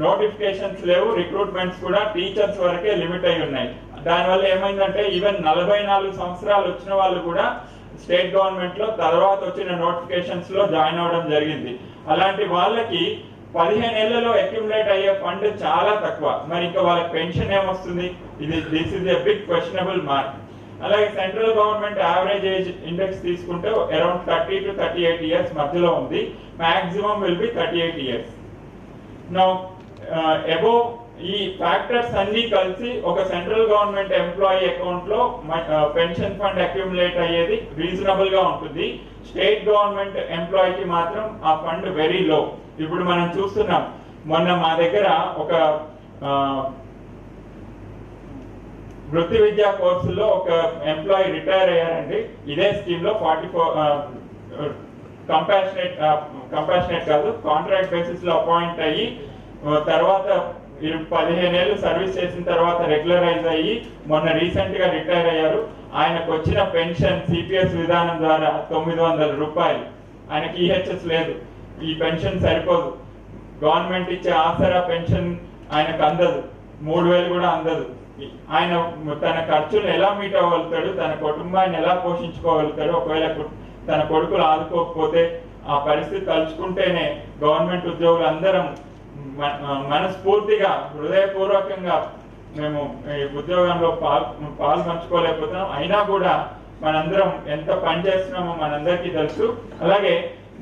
నోటిఫికేషన్స్ లేవు, రిక్రూట్మెంట్స్ కూడా టీచర్స్ వరకే లిమిట్ అయి ఉన్నాయి. దానివల్ల ఏమైందంటే ఈవెన్ 44 సంవత్సరాలు వచ్చిన వాళ్ళు కూడా స్టేట్ గవర్నమెంట్ లో తర్వాత వచ్చిన నోటిఫికేషన్స్ లో జాయిన్ అవ్వడం జరిగింది. అలాంటి వాళ్ళకి 15 ఏళ్లలో అక్యుములేట్ అయ్యే ఫండ్ చాలా తక్కువ. మరి ఇంకా వాళ్ళకి పెన్షన్ ఏమొస్తుంది? This is a big questionable mark. అలాగే central government average age index తీసుకుంటే అరౌండ్ 30 to 38 ఇయర్స్ మధ్యలో ఉంది. Maximum will be 38 years. Now above ఈ ఫ్యాక్టర్స్ అన్ని కలిసి ఒక సెంట్రల్ గవర్నమెంట్ ఎంప్లాయీ అకౌంట్ లో పెన్షన్ ఫండ్ అక్యుములేట్ అయ్యేది రీజనబుల్ గా ఉంటుంది. స్టేట్ గవర్నమెంట్ ఎంప్లాయీకి మాత్రం ఆ ఫండ్ వెరీ లో. ఇప్పుడు మనం చూస్తున్నాం, మొన్న మా దగ్గర ఒక వృత్తి విద్యా కోర్సులో ఒక ఎంప్లాయీ రిటైర్ అయ్యారండి. ఇదే స్కీమ్ లో 44 కంపాషనేట్ కాదు, కాంట్రాక్ట్ బేసిస్ లో అపాయింట్ అయ్యి తర్వాత 15 ఏళ్ళు సర్వీస్ చేసిన తర్వాత రెగ్యులరైజ్ అయ్యి మొన్న రీసెంట్ గా రిటైర్ అయ్యారు. ఆయనకు వచ్చిన పెన్షన్ సిపిఎస్ విధానం ద్వారా 900 రూపాయలు. ఆయనకి ఈహెచ్ఎస్ లేదు, ఈ పెన్షన్ సరిపోదు. గవర్నమెంట్ ఇచ్చే ఆసరా పెన్షన్ ఆయనకు అందదు, 3000 కూడా అందదు. ఆయన తన ఖర్చులు ఎలా మీట్ అవ్వగలుగుతాడు, తన కుటుంబాన్ని ఎలా పోషించుకోగలుగుతాడు? ఒకవేళ తన కొడుకులు ఆదుకోకపోతే ఆ పరిస్థితి తలుచుకుంటేనే గవర్నమెంట్ ఉద్యోగులు అందరం మనస్ఫూర్తిగా హృదయపూర్వకంగా మేము ఈ ఉద్యోగంలో పాలు పంచుకోలేకపోతున్నాం. అయినా కూడా మనందరం ఎంత పని చేస్తున్నామో మనందరికీ తెలుసు. అలాగే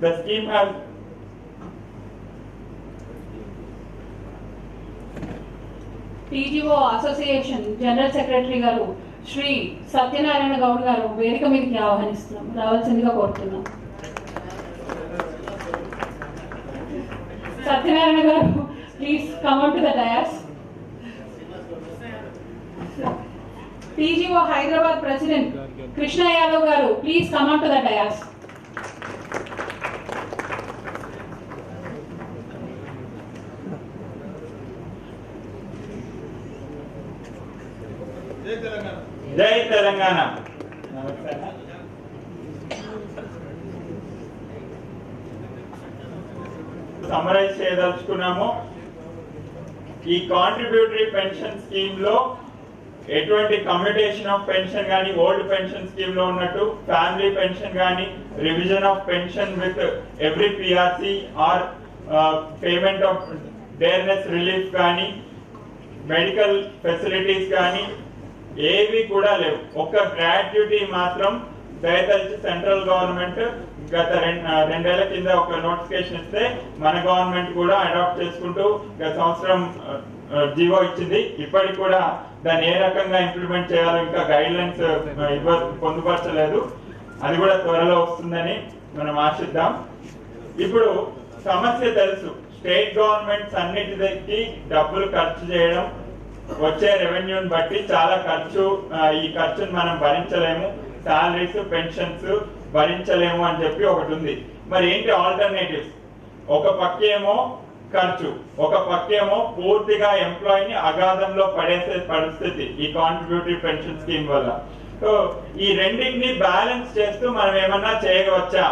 the scheme has
TGO association general secretary గారు శ్రీ సత్యనారాయణ గౌడ్ గారు వేదిక మీదకి ఆహ్వానిస్తున్నాం, రావాల్సిందిగా కోరుతున్నాం. సత్యనారాయణ గారు, please come on to the dais. TGO Hyderabad president Krishna Yadav గారు, please come on to the dais.
జై తెలంగాణ. సమరైజ్ చేయదలుచుకున్నాము. ఈ కాంట్రిబ్యూటరీ పెన్షన్ స్కీమ్ లో ఎటువంటి కమ్యూటేషన్ ఆఫ్ పెన్షన్ కానీ ఓల్డ్ పెన్షన్ స్కీమ్ లో ఉన్నట్టు ఫ్యామిలీ పెన్షన్ కానీ revision of pension with every PRC are payment of డేర్నెస్ relief కానీ మెడికల్ ఫెసిలిటీస్ కానీ ఏవి కూడా లేవు. ఒక్క గ్రాట్యుటీ మాత్రం దయతలిచి సెంట్రల్ గవర్నమెంట్ గత 2 ఏళ్ల కింద ఒక నోటిఫికేషన్ ఇస్తే మన గవర్నమెంట్ కూడా అడాప్ట్ చేసుకుంటూ గత సంవత్సరం జీవో ఇచ్చింది. ఇప్పటికి కూడా దాన్ని ఏ రకంగా ఇంప్లిమెంట్ చేయాలో ఇంకా గైడ్ లైన్స్ పొందుపరచలేదు. అది కూడా త్వరలో వస్తుందని మనం ఆశిద్దాం. ఇప్పుడు సమస్య తెలుసు, స్టేట్ గవర్నమెంట్స్ అన్నిటికి డబ్బులు ఖర్చు చేయడం, వచ్చే రెవెన్యూని బట్టి చాలా ఖర్చు, ఈ ఖర్చును మనం భరించలేము, శాలరీస్ పెన్షన్స్ భరించలేము అని చెప్పి ఒకటి ఉంది. మరి ఏంటి ఆల్టర్నేటివ్స్? ఒక పక్కేమో ఖర్చు, ఒక పక్కేమో పూర్తిగా ఎంప్లాయీని అగాధంలో పడేసే పరిస్థితి ఈ కాంట్రిబ్యూటరీ పెన్షన్ స్కీమ్ వల్ల. సో ఈ రెండింటిని బ్యాలెన్స్ చేస్తూ మనం ఏమన్నా చేయవచ్చా?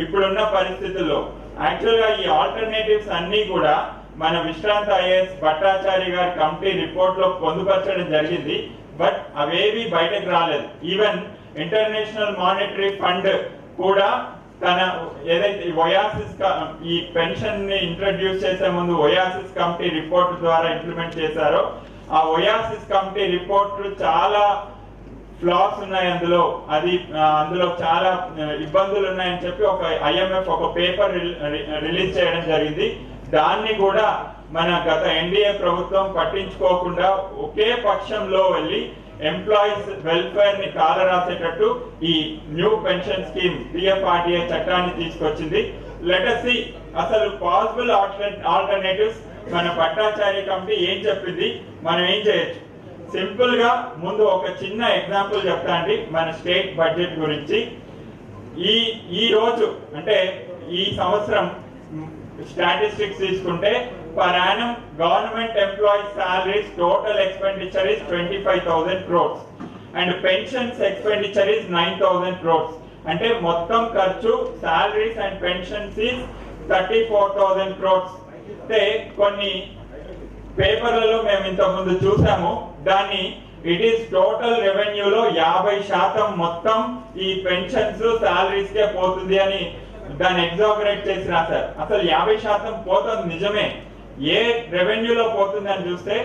ఇప్పుడున్న పరిస్థితుల్లో. యాక్చువల్గా ఈ ఆల్టర్నేటివ్స్ అన్నీ కూడా మన విశ్రాంత ఐఏఎస్ భట్టాచారి గారి కమిటీ రిపోర్ట్లో పొందుపరచడం జరిగింది. బట్ అవేవి బయటకు రాలేదు. ఈవెన్ ఇంటర్నేషనల్ మానిటరీ ఫండ్ కూడా తన ఏదైతే ఒయాసిస్ ఈ పెన్షన్ ని ఇంట్రడ్యూస్ చేసే ముందు ఒయాసిస్ కమిటీ రిపోర్ట్ ద్వారా ఇంప్లిమెంట్ చేశారో ఆ ఒయాసిస్ కమిటీ రిపోర్ట్ చాలా ఫ్లాస్ ఉన్నాయి అందులో చాలా ఇబ్బందులు ఉన్నాయని చెప్పి ఒక ఐఎంఎఫ్ ఒక పేపర్ రిలీజ్ చేయడం జరిగింది. దాన్ని కూడా మన గత ఎన్డీఏ ప్రభుత్వం పట్టించుకోకుండా ఒకే పక్షంలో వెళ్ళి ఎంప్లాయీస్ వెల్ఫేర్ ని కాలరాసేటట్టు ఈ న్యూ పెన్షన్ స్కీమ్ పిఎఫ్ఆర్డిఏ చట్టాన్ని తీసుకొచ్చింది. లెట్ us see అసలు పాసిబుల్ ఆల్టర్నేటివ్స్ మన భట్టాచార్య కమిటీ ఏం చెప్పింది, మనం ఏం చేయొచ్చు. సింపుల్ గా ముందు ఒక చిన్న ఎగ్జాంపుల్ చెప్తా అండి మన స్టేట్ బడ్జెట్ గురించి. ఈ రోజు అంటే ఈ సంవత్సరం స్టాటిస్టిక్స్ తీసుకుంటే per annum government employees salaries total expenditure is 25,000 crores and pensions expenditure is 9,000 crores. అంటే మొత్తం ఖర్చు salaries and pensions is 34,000 crores. అంటే కొన్ని పేపర్లలో మేము ఇంతకు ముందు చూసాము, దాన్ని ఇట్ ఈస్ టోటల్ రెవెన్యూలో 50% మొత్తం ఈ పెన్షన్స్ సాలరీస్ కే పోతుంది అని దాన్ని ఎగ్జాగరేట్ చేసి రాశారు. అసలు 50% పోతుంది నిజమే. ఏ రెవెన్యూలో పోతుందని చూస్తే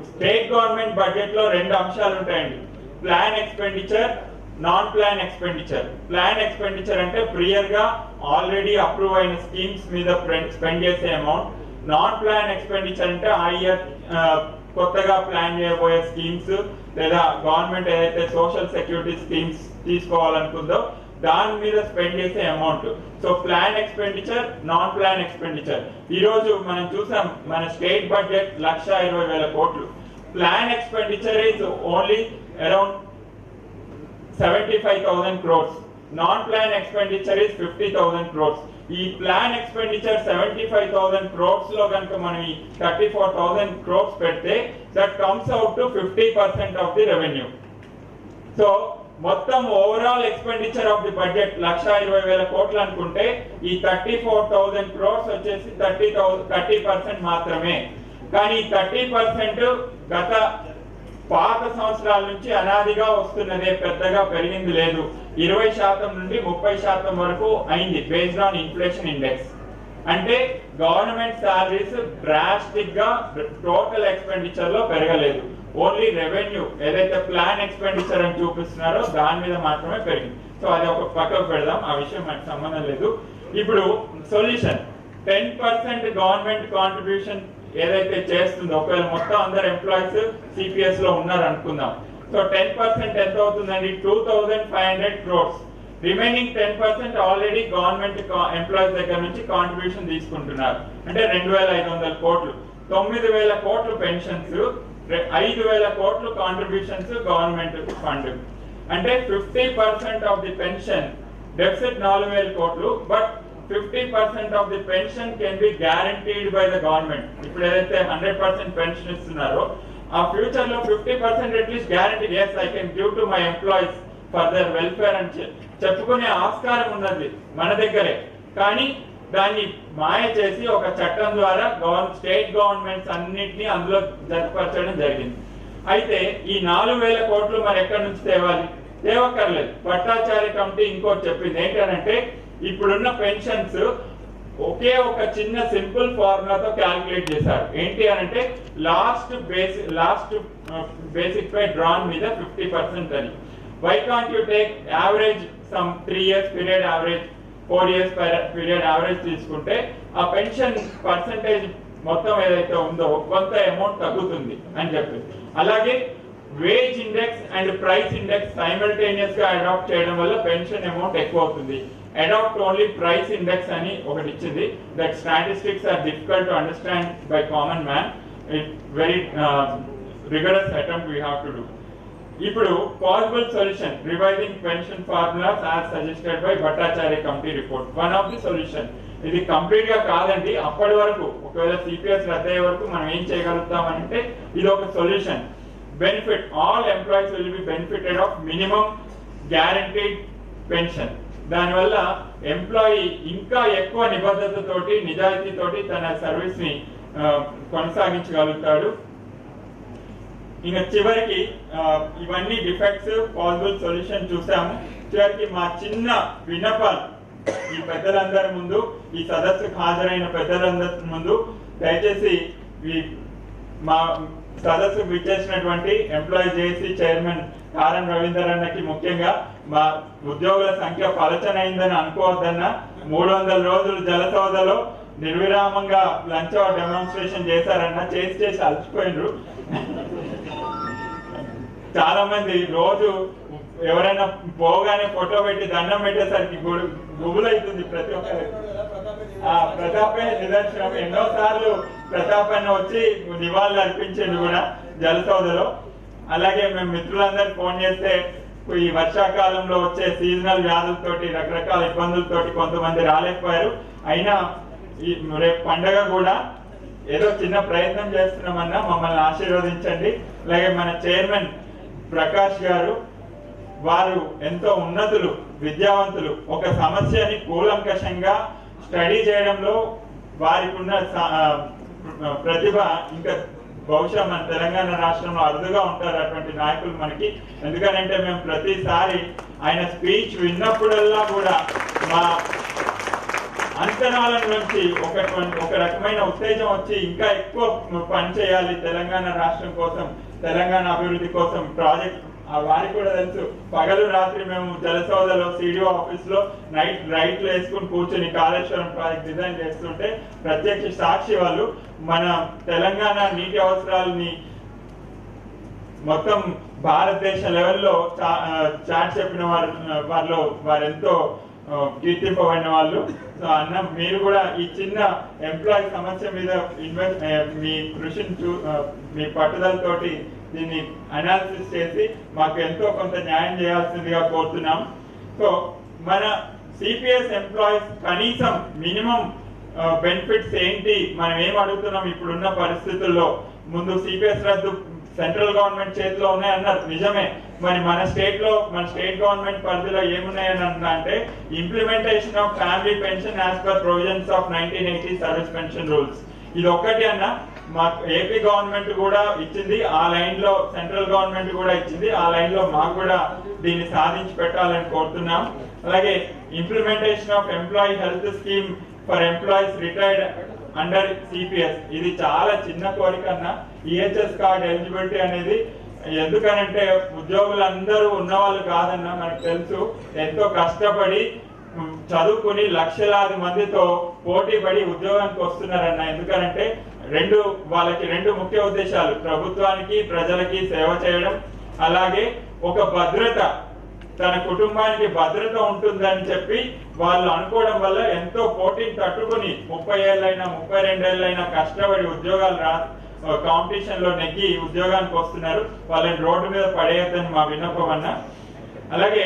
స్టేట్ గవర్నమెంట్ బడ్జెట్ లో 2 అంశాలు ఉంటాయండి, plan expenditure, non plan expenditure. Plan expenditure అంటే ప్రియర్ గా ఆల్రెడీ అప్రూవ్ అయిన స్కీమ్స్ మీద స్పెండ్ చేసే అమౌంట్. నాన్ ప్లాన్ ఎక్స్పెండిచర్ అంటే ఆ ఇయర్ కొత్తగా ప్లాన్ చేయబోయే స్కీమ్స్ లేదా గవర్నమెంట్ ఏదైతే సోషల్ సెక్యూరిటీ స్కీమ్స్ తీసుకోవాలనుకుందో దాని మీద స్పెండ్ చేసే amount. So plan expenditure, non plan expenditure. ఈ రోజు మనం చూసాం మన స్టేట్ బడ్జెట్ 1,20,000 కోట్లు. Plan expenditure is only around 75,000 crores. Non plan expenditure is 50,000 crores. ఈ ప్లాన్ ఎక్స్పెండిచర్ 75,000 crores లో కనుక మనం ఈ 34,000 crores పెడితే that comes out to 50% of the revenue. So మొత్తం overall expenditure of the budget 1,20,000 కోట్లు అనుకుంటే ఈ 34,000 crores వచ్చేసి 30% మాత్రమే. కానీ 30% గత పాత సంవత్సరాల నుంచి అనాదిగా వస్తున్నదే, పెద్దగా పెరిగింది లేదు. 20% నుండి 30% వరకు అయింది బేస్డ్ ఆన్ ఇన్ఫ్లేషన్ ఇండెక్స్. అంటే గవర్నమెంట్ సాలరీస్ డ్రాస్టిక్ గా టోటల్ ఎక్స్పెండిచర్ లో పెరగలేదు. ఓన్లీ రెవెన్యూ ఏదైతే ప్లాన్ ఎక్స్పెండిచర్ అని చూపిస్తున్నారో దాని మీద మాత్రమే పెరిగింది. సో అది ఒక పక్కకు పెడదాం, ఆ విషయం మనకు సంబంధం లేదు. ఇప్పుడు సొల్యూషన్ 10% గవర్నమెంట్ కాంట్రిబ్యూషన్ ఏదైతే చేస్తుందో, ఒకవేళ మొత్తం అందరు ఎంప్లాయీస్ సిపిఎస్ లో ఉన్నారు అనుకుందాం. సో 10% ఎంత అవుతుందండి? 2,500 crores. Remaining 10% already government employees దగ్గర నుంచి కాంట్రిబ్యూషన్ తీసుకుంటున్నారు. అంటే 2,500 కోట్లు. 9,000 కోట్లు పెన్షన్స్, 5,000 కోట్లు కాంట్రిబ్యూషన్స్ గవర్నమెంట్ ఫండ్. అంటే 50% ఆఫ్ ది పెన్షన్ డెఫిసిట్ 4,000 కోట్లు. But 50% of the pension can be guaranteed by the government. ఇప్పుడు ఏదైతే 100% పెన్షన్ ఇస్తున్నారో ఆ ఫ్యూచర్ లో 50% at least guarantee, yes I can give to my employees for their welfare అని చెప్పుకునే ఆస్కారం ఉన్నది మన దగ్గరే. కానీ దాన్ని మాయ చేసి ఒక చట్టం ద్వారా స్టేట్ గవర్నమెంట్స్ అన్నింటినీ అందులో జతపరచడం జరిగింది. అయితే ఈ 4,000 కోట్లు మరి ఎక్కడి నుంచి తేవాలి? తేవక్కర్లేదు. భట్టాచార్య కమిటీ ఇంకోటి చెప్పింది ఏంటంటే ఇప్పుడున్న పెన్షన్స్ ఒకే ఒక చిన్న సింపుల్ ఫార్ములాతో క్యాల్కులేట్ చేశారు. ఏంటి అంటే లాస్ట్ బేసిక్ పే డ్రాన్ మీద 50% అని. Why can't you take average sum 3 years period average, 4 years period average తీసుకుంటే ఆ పెన్షన్ పర్సంటేజ్ మొత్తం ఏదైతే ఉందో కొంత అమౌంట్ తగ్గుతుంది అని చెప్పి. అలాగే wage index and price index simultaneous గా అడాప్ట్ చేయడం వల్ల పెన్షన్ అమౌంట్ ఎక్కువ అవుతుంది. అడాప్ట్ ఓన్లీ ప్రైస్ ఇండెక్స్ అని ఒకటి ఇచ్చింది. That statistics are difficult to understand by common man. It very rigorous attempt we have to do. ఇప్పుడు possible solution revising pension formulas as suggested by Bhattacharya committee report. One of the solution. ఇది కంప్లీట్ గా కాదండి, అప్పటి వరకు ఒకవేళ సిపిఎస్ రద్దు అయ్యే వరకు మనం ఏం చేయగలుగుతాం అంటే ఇది ఒక solution. Benefit all employees will be benefited of minimum guaranteed pension. దానివల్ల ఎంప్లాయీ ఇంకా ఎక్కువ నిబద్ధతతోటి నిజాయితీతోటి తన సర్వీస్ ని కొనసాగించగలుగుతాడు. ఇంకా చివరికి ఇవన్నీ డిఫెక్ట్స్ పాసిబుల్ సొల్యూషన్ చూసాము. చివరికి మా చిన్న విన్నపాలు ఈ పెద్దలందరి ముందు, ఈ సదస్సుకు హాజరైన పెద్దలందరి ముందు దయచేసి మా సదస్సుకు విచ్చేసినటువంటి ఎంప్లాయీ జేఏసీ చైర్మన్ కారం రవీందర్ అన్నకి ముఖ్యంగా మా ఉద్యోగుల సంఖ్య పలచనైందని అనుకోవద్దన్న 300 రోజులు జలసౌదలో నిర్విరామంగా లంచ్ అవర్ డెమాన్స్ట్రేషన్ చేశారన్న, చేసి అలసిపోయినరు. చాలా మంది రోజు ఎవరైనా పోగానే ఫోటో పెట్టి దండం పెట్టేసరికి గుబులైతుంది ప్రతి ఒక్కరు. ప్రతాపే నిదర్శనం. ఎన్నోసార్లు ప్రతాప్ అన్న వచ్చి నివాళులు అర్పించింది కూడా జలసౌదలో. అలాగే మేము మిత్రులందరూ ఫోన్ చేస్తే ఈ వర్షాకాలంలో వచ్చే సీజనల్ వ్యాధులతోటి రకరకాల ఇబ్బందులతోటి కొంతమంది రాలేకపోయారు. అయినా ఈ రేపు పండగ కూడా ఏదో చిన్న ప్రయత్నం చేస్తున్నామన్నా మమ్మల్ని ఆశీర్వదించండి. అలాగే మన చైర్మన్ ప్రకాష్ గారు, వారు ఎంతో ఉన్నతులు, విద్యావంతులు. ఒక సమస్యని కూలంకషంగా స్టడీ చేయడంలో వారికి ఉన్న ప్రతిభ ఇంకా బహుశా మన తెలంగాణ రాష్ట్రంలో అరుదుగా ఉంటారు అటువంటి నాయకులు మనకి. ఎందుకనంటే మేము ప్రతిసారి ఆయన స్పీచ్ విన్నప్పుడల్లా కూడా మా అంచనాల నుంచి ఒక రకమైన ఉత్తేజం వచ్చి ఇంకా ఎక్కువ పని చేయాలి తెలంగాణ రాష్ట్రం కోసం, తెలంగాణ అభివృద్ధి కోసం. ప్రాజెక్ట్ వారికి కూడా తెలుసు. పగలు రాత్రి మేము జలసౌదలో సిడిఓ ఆఫీస్ లో రైట్లు వేసుకుని కూర్చొని కాళేశ్వరం ప్రాజెక్ట్ డిజైన్ చేస్తుంటే ప్రత్యక్ష సాక్షి వాళ్ళు. మన తెలంగాణ నీటి అవసరాలని మొత్తం భారతదేశ లెవెల్లో చాట్ చెప్పిన వారిలో వారెంతో కీర్తింపబడిన వాళ్ళు. సో అన్న, మీరు కూడా ఈ చిన్న ఎంప్లాయీ సమస్య మీద మీ కృషిని మీ పట్టుదలతోటి దీన్ని అనాలిసిస్ చేసి మాకు ఎంతో కొంత న్యాయం చేయాల్సిందిగా కోరుతున్నాం. సో మన సిపిఎస్ ఎంప్లాయీస్ కనీసం మినిమం బెనిఫిట్స్ ఏంటి, మనం ఏం అడుగుతున్నాం ఇప్పుడున్న పరిస్థితుల్లో? ముందు సిపిఎస్ రద్దు సెంట్రల్ గవర్నమెంట్ చేతిలో ఉన్నాయన్నారు, నిజమే. మరి మన స్టేట్ గవర్నమెంట్ పరిధిలో ఏమున్నాయని అంటే implementation of family pension as per provisions of 1980 service pension rules. ఇది ఒక్కటి అన్న మాకు ఏపీ గవర్నమెంట్ కూడా ఇచ్చింది, ఆ లైన్ లో సెంట్రల్ గవర్నమెంట్ కూడా ఇచ్చింది, ఆ లైన్ లో మాకు కూడా దీన్ని సాధించి పెట్టాలని కోరుతున్నాం. అలాగే implementation of employee health scheme for employees retired under CPS. ఇది చాలా చిన్న కోరిక అన్న. ఈహెచ్ఎస్ కార్డ్ ఎలిజిబిలిటీ అనేది ఎందుకనంటే ఉద్యోగులందరూ ఉన్నవాళ్ళు కాదన్న, మనకు తెలుసు. ఎంతో కష్టపడి చదువుకుని లక్షలాది మందితో పోటీ పడి ఉద్యోగానికి వస్తున్నారన్న. ఎందుకనంటే వాళ్ళకి రెండు ముఖ్య ఉద్దేశాలు: ప్రభుత్వానికి ప్రజలకి సేవ చేయడం, అలాగే ఒక భద్రత, తన కుటుంబానికి భద్రత ఉంటుందని చెప్పి వాళ్ళు అనుకోవడం వల్ల ఎంతో పోటీని తట్టుకుని 30 ఏళ్ళైనా 32 ఏళ్ళైనా కష్టపడి ఉద్యోగాలు కాంపిటీషన్ లో నెగ్గి ఉద్యోగానికి వస్తున్నారు. వాళ్ళని రోడ్డు మీద పడేయద్దని మా విన్నపం అన్న. అలాగే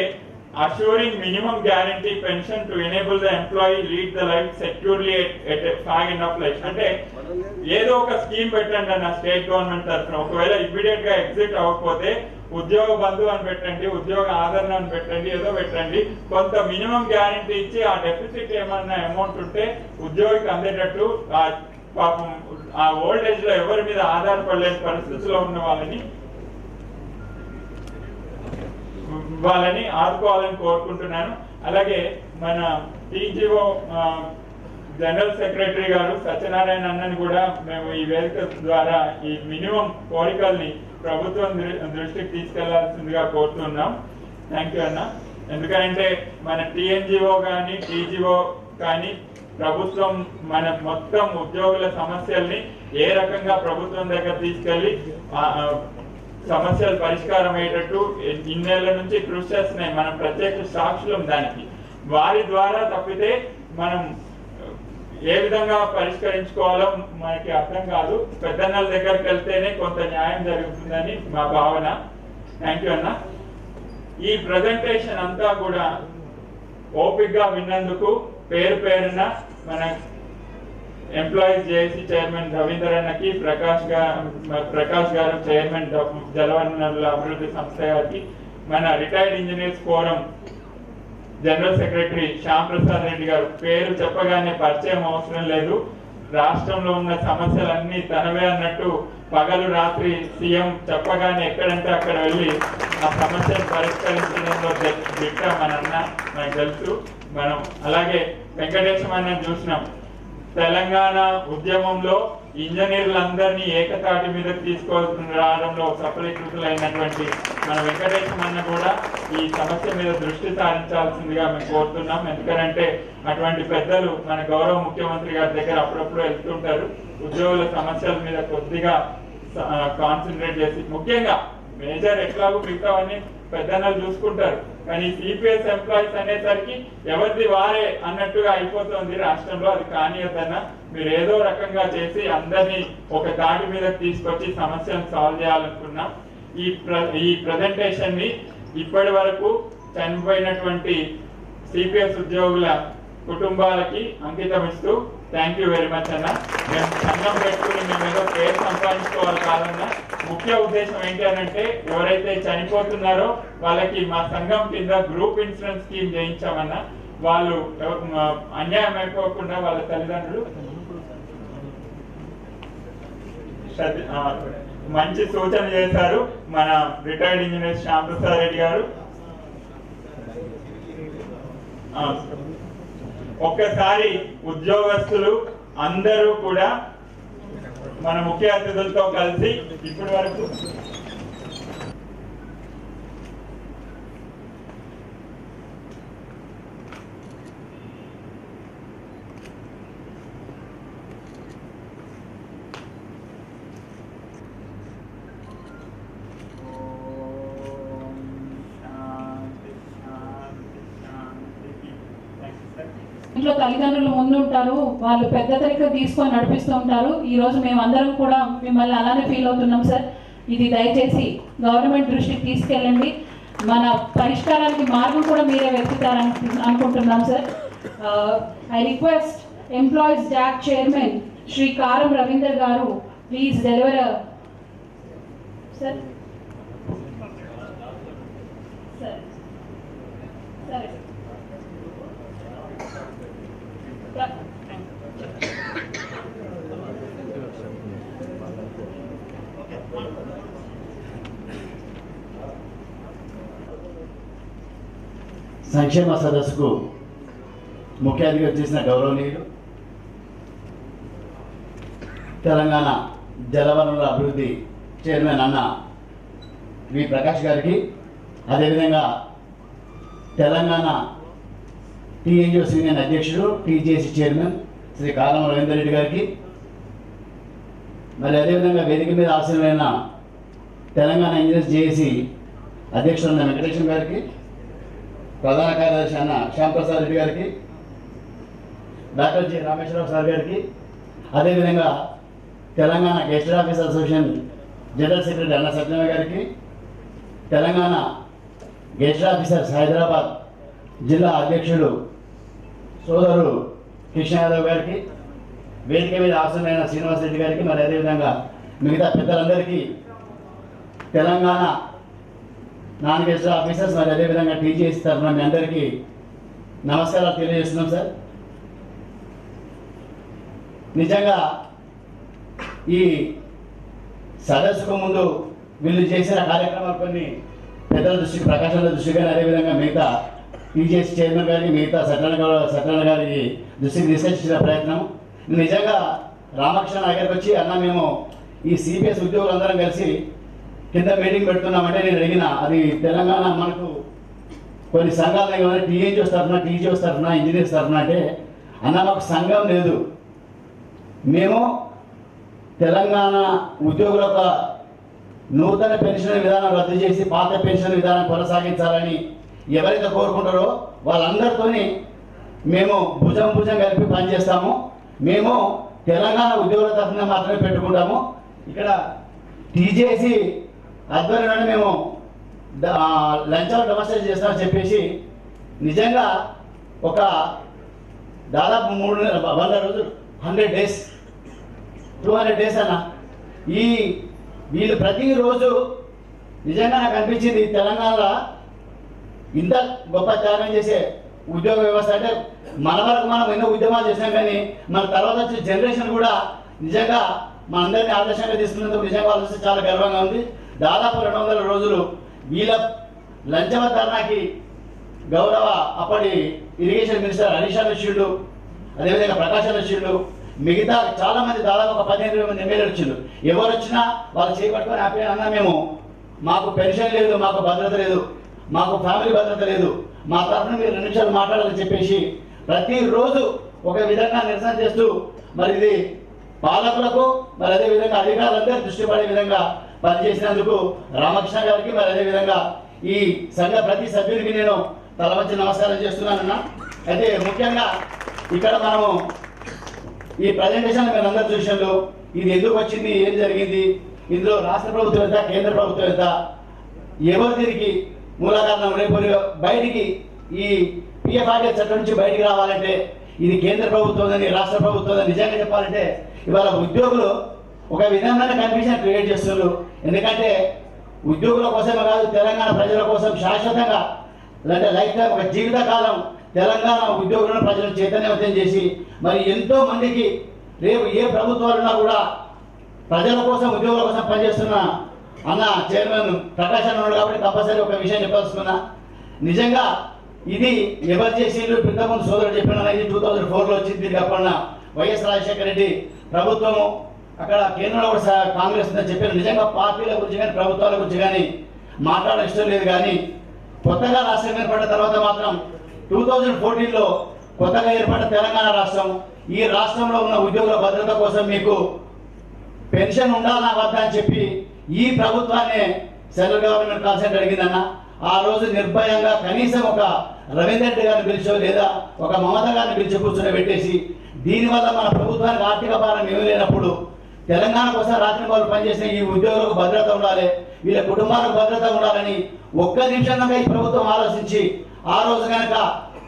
assuring minimum guarantee pension to enable the employee lead the life securely at a fag enough life. అంటే ఏదో ఒక స్కీమ్ పెట్టండి అన్న స్టేట్ గవర్నమెంట్ తరఫున. ఒకవేళ ఇమ్మీడియట్ గా ఎగ్జిట్ అవ్వకపోతే ఉద్యోగ బంధు అని పెట్టండి, ఉద్యోగ ఆదరణ అని పెట్టండి, ఏదో పెట్టండి. కొంత మినిమం గ్యారంటీ ఇచ్చి ఆ డెఫిసిట్ ఏమన్నా అమౌంట్ ఉంటే ఉద్యోగికి అందేటట్టు, పాపం ఆ ఓల్డ్ ఏజ్ లో ఎవరి మీద ఆధారపడలేని పరిస్థితిలో ఉన్న వాళ్ళని ఆదుకోవాలని కోరుకుంటున్నాను. అలాగే మన టీజీఓ జనరల్ సెక్రటరీ గారు సత్యనారాయణ అన్నని కూడా మేము ఈ వేదిక ద్వారా ఈ మినిమం కోరికల్ని ప్రభుత్వం దృష్టికి తీసుకెళ్లాల్సిందిగా కోరుతున్నాం. థ్యాంక్ యూ అన్న. ఎందుకంటే మన టీఎన్జిఓ కానీ టీజీఓ కానీ ప్రభుత్వం మన మొత్తం ఉద్యోగుల సమస్యల్ని ఏ రకంగా ప్రభుత్వం దగ్గర తీసుకెళ్లి సమస్యలు పరిష్కారం అయ్యేటట్టు ఇన్నేళ్ల నుంచి కృషి చేస్తున్నాయి. మనం ప్రత్యక్ష సాక్షులం దానికి. వారి ద్వారా తప్పితే మనం ఏ విధంగా పరిష్కరించుకోవాలో మనకి అర్థం కాదు. పెద్దన్నల దగ్గరికి వెళ్తేనే కొంత న్యాయం జరుగుతుందని మా భావన. థ్యాంక్ యూ అన్న. ఈ ప్రజెంటేషన్ అంతా కూడా ఓపికగా విన్నందుకు పేరున మన ఎంప్లాయీస్ జేఏసీ చైర్మన్ రవీందర్ అన్నకి, ప్రకాష్ గారు చైర్మన్ జలవనరుల అభివృద్ధి సంస్థ గారికి, మన retired engineers forum general secretary Shyam Prasad Reddy గారు. పేరు చెప్పగానే పరిచయం అవసరం లేదు. రాష్ట్రంలో ఉన్న సమస్యలన్నీ తనవే అన్నట్టు పగలు రాత్రి సీఎం చెప్పగానే ఎక్కడంటే అక్కడ వెళ్ళి ఆ సమస్యను పరిష్కరించడంలో దిట్ట మనన్న మనకు తెలుసు. మనం అలాగే వెంకటేశ్వర అన్న చూసినాం. తెలంగాణ ఉద్యమంలో ఇంజనీర్లందరినీ ఏకతాటి మీద తీసుకురావడంలో సఫలీకృతులైనటువంటి మన వెంకటేశ్వర అన్న కూడా ఈ సమస్య మీద దృష్టి సారించాల్సిందిగా మేము కోరుతున్నాం. ఎందుకంటే అటువంటి పెద్దలు మన గౌరవ ముఖ్యమంత్రి గారి దగ్గర అప్పుడప్పుడు వెళ్తుంటారు. ఉద్యోగుల సమస్యల మీద కొద్దిగా కాన్సన్ట్రేట్ చేసి, ముఖ్యంగా మేజర్ ఎట్లాగో మిగతావన్నీ పెద్దన్నలు చూసుకుంటారు, కానీ సిపిఎస్ ఎంప్లాయీస్ అనేసరికి ఎవరిది వారే అన్నట్టుగా అయిపోతుంది రాష్ట్రంలో. అది కానియద్దన్న మీరు ఏదో రకంగా చేసి అందరినీ ఒక తాటి మీద తీసుకొచ్చి సమస్యను సాల్వ్ చేయాలనుకున్నాం. ఈ ప్రజెంటేషన్ ని ఇప్పటి వరకు చనిపోయినటువంటి సిపిఎస్ ఉద్యోగుల కుటుంబాలకి అంకితం ఇస్తూ థ్యాంక్ యూ వెరీ మచ్ అన్న. మేము సంఘం పెట్టుకుని మేము ఏదో పేరు సంపాదించుకోవాలి కాదన్నా. ముఖ్య ఉద్దేశం ఏంటి అనంటే ఎవరైతే చనిపోతున్నారో వాళ్ళకి మా సంఘం కింద గ్రూప్ ఇన్సూరెన్స్ స్కీమ్ చేయించామన్నా. వాళ్ళు అన్యాయం అయిపోకుండా వాళ్ళ తల్లిదండ్రులు మంచి సూచన చేశారు మన రిటైర్డ్ ఇంజనీర్ శ్యామ్ ప్రసాద్ రెడ్డి గారు. ఒక్కసారి ఉద్యోగస్తులు అందరూ కూడా మన ముఖ్య అతిథులతో కలిసి ఇప్పటి వరకు
ఇంట్లో తల్లిదండ్రులు ముందు ఉంటారు, వాళ్ళు పెద్ద తరిక తీసుకొని నడిపిస్తూ ఉంటారు. ఈ రోజు మేమందరం కూడా మిమ్మల్ని అలానే ఫీల్ అవుతున్నాం సార్. ఇది దయచేసి గవర్నమెంట్ దృష్టికి తీసుకెళ్ళండి. మన పరిష్కారానికి మార్గం కూడా మీరే వెతుకుతారని అనుకుంటున్నాం sir. I request employees JAC chairman Shri Karam Ravinder గారు ప్లీజ్ డెలివర్ సార్. సరే
సంక్షేమ సదస్సుకు ముఖ్య అతిథిగా చేసిన గౌరవనీయులు తెలంగాణ జలవనరుల అభివృద్ధి చైర్మన్ అన్న వి ప్రకాష్ గారికి, అదేవిధంగా తెలంగాణ టీఎన్జిఓ యూనియన్ అధ్యక్షుడు టీజేసీ చైర్మన్ శ్రీ కాలం రవీందర్ రెడ్డి గారికి, మరి అదేవిధంగా వేదిక మీద ఆసీనులైన తెలంగాణ ఇంజనీర్స్ జేఏసీ అధ్యక్షుడు అన్న వెంకటేశ్వర గారికి, ప్రధాన కార్యదర్శి అన్న శ్యామ్ ప్రసాద్ రెడ్డి గారికి, డాక్టర్ జి రామేశ్వరరావు సార్ గారికి, అదేవిధంగా Telangana గెస్టెడ్ officer association general secretary అన్న సత్యనారాయణ గారికి, తెలంగాణ గెస్టెడ్ ఆఫీసర్స్ హైదరాబాద్ జిల్లా అధ్యక్షుడు సోదరుడు కృష్ణ యాదవ్ గారికి, వేదిక మీద ఆసీనులైన శ్రీనివాస్ రెడ్డి గారికి, మరి అదేవిధంగా మిగతా పెద్దలందరికీ, తెలంగాణ నాన్ గెస్టెడ్ ఆఫీసర్స్ మరి అదేవిధంగా టీజీఎస్ తరఫున మీ అందరికీ నమస్కారాలు తెలియజేస్తున్నాం సార్. నిజంగా ఈ సదస్సుకు ముందు వీళ్ళు చేసిన కార్యక్రమాలు కొన్ని పెద్దల దృష్టికి, ప్రకాశాల దృష్టికి కానీ అదేవిధంగా మిగతా టీజీఎస్ చైర్మన్ గారికి, మిగతా సత్యనారాయణ గారికి దృష్టికి తీసుకొచ్చిన ప్రయత్నం. నిజంగా రామకృష్ణ దగ్గరికి వచ్చి అన్న మేము ఈ సిపిఎస్ ఉద్యోగులందరం కలిసి కింద మీటింగ్ పెడుతున్నామంటే నేను అడిగిన, అది తెలంగాణ మనకు కొన్ని సంఘాలు టీఎన్జిఓస్ తరఫున, టీజీఓస్ తరఫున, ఇంజనీర్స్ తరఫున అంటే అన్న మాకు సంఘం లేదు, మేము తెలంగాణ ఉద్యోగుల యొక్క నూతన పెన్షన్ విధానం రద్దు చేసి పాత పెన్షన్ విధానం కొనసాగించాలని ఎవరైతే కోరుకుంటారో వాళ్ళందరితోని మేము భుజం కలిపి పనిచేస్తాము. మేము తెలంగాణ ఉద్యోగుల తరఫున మాత్రమే పెట్టుకుంటాము. ఇక్కడ టీజేసీ ఆధ్వర్యంలోనే మేము లంచాలు డెమాన్స్ట్రేట్ చేస్తామని చెప్పేసి నిజంగా ఒక దాదాపు 300 రోజులు 100 days 200 days అన్న ఈ వీళ్ళు ప్రతిరోజు నిజంగా నాకు అనిపించింది తెలంగాణలో ఇంత గొప్ప త్యాగం చేసే ఉద్యోగ వ్యవస్థ అంటే మన వరకు మనం ఎన్నో ఉద్యమాలు చేసాం, కానీ మన తర్వాత వచ్చే జనరేషన్ కూడా నిజంగా మనందరినీ ఆదర్శంగా తీసుకున్నందుకు నిజంగా ఆలోచిస్తే చాలా గర్వంగా ఉంది. దాదాపు 200 రోజులు వీళ్ళ లంచవ ధర్నాకి గౌరవ అప్పటి ఇరిగేషన్ మినిస్టర్ హరీష్ రావు వచ్చిండు, అదేవిధంగా ప్రకాష్ వచ్చిండు, మిగతా చాలా మంది దాదాపు ఒక 15-20 మంది ఎమ్మెల్యేలు వచ్చిండు. ఎవరు వచ్చినా వాళ్ళు చేపట్టుకొని హ్యాపీ అన్నా మేము మాకు పెన్షన్ లేదు, మాకు భద్రత లేదు, మాకు ఫ్యామిలీ భద్రత లేదు, మా తరఫున మీరు 2 నిమిషాలు మాట్లాడాలని చెప్పేసి ప్రతిరోజు ఒక విధంగా నిరసన చేస్తూ మరి ఇది పాలకులకు మరి అదేవిధంగా అధికారులందరూ దృష్టి పడే విధంగా పనిచేసినందుకు రామకృష్ణ గారికి మరి అదేవిధంగా ఈ సంఘ ప్రతి సభ్యునికి నేను తల వంచి నమస్కారం చేస్తున్నానన్నా. అయితే ముఖ్యంగా ఇక్కడ మనము ఈ ప్రజెంటేషన్ మీరు అందరూ చూసారు, ఇది ఎందుకు వచ్చింది, ఏం జరిగింది, ఇందులో రాష్ట్ర ప్రభుత్వం ఎంత, కేంద్ర ప్రభుత్వం ఎంత, ఎవరు దీనికి మూల కారణం, రేపు బయటికి ఈ పిఎఫ్ఆర్డీఏ చట్టం నుంచి బయటికి రావాలంటే ఇది కేంద్ర ప్రభుత్వం అని రాష్ట్ర ప్రభుత్వం అని నిజంగా చెప్పాలంటే ఇవాళ ఉద్యోగులు ఒక విధమైన కన్ఫ్యూజన్ క్రియేట్ చేస్తున్నారు. ఎందుకంటే ఉద్యోగుల కోసమే కాదు, తెలంగాణ ప్రజల కోసం శాశ్వతంగా అంటే లైఫ్ టైం ఒక జీవితకాలం తెలంగాణ ఉద్యోగులను ప్రజలను చైతన్యవంతం చేసి మరి ఎంతో మందికి రేపు ఏ ప్రభుత్వాలున్నా కూడా ప్రజల కోసం ఉద్యోగుల కోసం పనిచేస్తున్న అన్న చైర్మన్ ప్రకాష్ అన్న ఉన్నాడు కాబట్టి కంపల్సరీ ఒక విషయం చెప్పాల్సుకున్నా. నిజంగా ఇది ఎవరు చేసిండ్రు, ఇంతకుముందు సోదరుడు చెప్పిన ఇది 2004లో వచ్చింది. దీనికి అప్పటిన వైఎస్ రాజశేఖర రెడ్డి ప్రభుత్వము అక్కడ కేంద్రంలో కూడా కాంగ్రెస్ ఉందని చెప్పారు. నిజంగా పార్టీల గురించి కానీ ప్రభుత్వాల గురించి కానీ మాట్లాడడం ఇష్టం లేదు. కానీ కొత్తగా రాష్ట్రం ఏర్పడిన తర్వాత మాత్రం 2014లో కొత్తగా ఏర్పడిన తెలంగాణ రాష్ట్రం, ఈ రాష్ట్రంలో ఉన్న ఉద్యోగుల భద్రత కోసం మీకు పెన్షన్ ఉండాలన్నా వద్దా అని చెప్పి ఈ ప్రభుత్వాన్ని సెంట్రల్ గవర్నమెంట్ కాన్సెంట్ అడిగిందన్న. ఆ రోజు నిర్భయంగా కనీసం ఒక రవీంద్ర రెడ్డి గారిని పిలిచో లేదా ఒక మమత గారిని పిలిచి కూర్చొని పెట్టేసి దీనివల్ల మన ప్రభుత్వానికి ఆర్థిక భారం ఏమీ లేనప్పుడు తెలంగాణ కోసం రాత్రి వాళ్ళు పనిచేసిన ఈ ఉద్యోగులకు భద్రత ఉండాలి, వీళ్ళ కుటుంబాలకు భద్రత ఉండాలని ఒక్క నిమిషంగా ఈ ప్రభుత్వం ఆలోచించి ఆ రోజు కనుక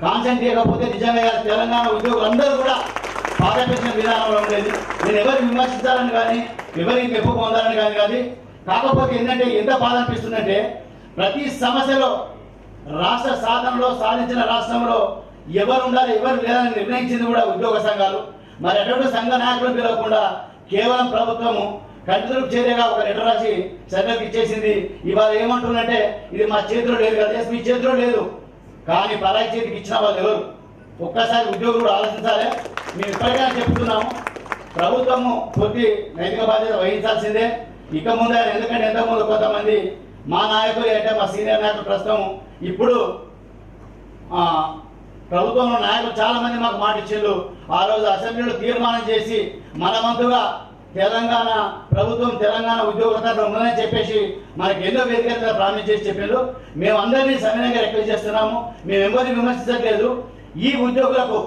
కాన్సెంట్ చేయకపోతే నిజంగా తెలంగాణ ఉద్యోగులందరూ కూడా పాత పెన్షన్ విధానంలో ఉండేది. నేను ఎవరిని విమర్శించాలని కానీ ఎవరికి మెప్పు పొందాలని కానీ కాకపోతే ఏంటంటే ఎంత బాధ అనిపిస్తుందంటే ప్రతి సమస్యలో రాష్ట్ర సాధనలో సాధించిన రాష్ట్రంలో ఎవరు ఉండాలి ఎవరు లేదని నిర్ణయించింది కూడా ఉద్యోగ సంఘాలు. మరి అటువంటి సంఘ నాయకులను పిలవకుండా కేవలం ప్రభుత్వము కంటిన్యూ చర్యగా ఒక లెటర్ రాసి సెంట్రల్కి ఇచ్చేసింది. ఇవాళ ఏమంటుందంటే ఇది మా చేతిలో లేదు కదా, మీ చేతిలో లేదు కానీ పరాయి చేతికి ఇచ్చిన వాళ్ళు ఎవరు? ఒక్కసారి ఉద్యోగులు కూడా ఆలోచించాలి. మేము ఇప్పటికైనా చెప్తున్నాము, ప్రభుత్వము పూర్తి నైతిక బాధ్యత వహించాల్సిందే ఇక ముందే. ఎందుకంటే ఎంతమంది కొంతమంది మా నాయకులు అంటే మా సీనియర్ నాయకులు ప్రస్తుతం ఇప్పుడు ప్రభుత్వంలో నాయకులు చాలా మంది మాకు మాట ఇచ్చిండ్రు. ఆ రోజు అసెంబ్లీలో తీర్మానం చేసి మన వంతుగా తెలంగాణ ప్రభుత్వం తెలంగాణ ఉద్యోగుల తరఫున ఉందని చెప్పేసి మనకి ఎన్నో వేదికలుగా ప్రామిస్ చేసి చెప్పిండ్రు. మేము అందరినీ సవినయంగా రిక్వెస్ట్ చేస్తున్నాము, మేము ఎవరిని విమర్శించట్లేదు. ఈ ఉద్యోగులకు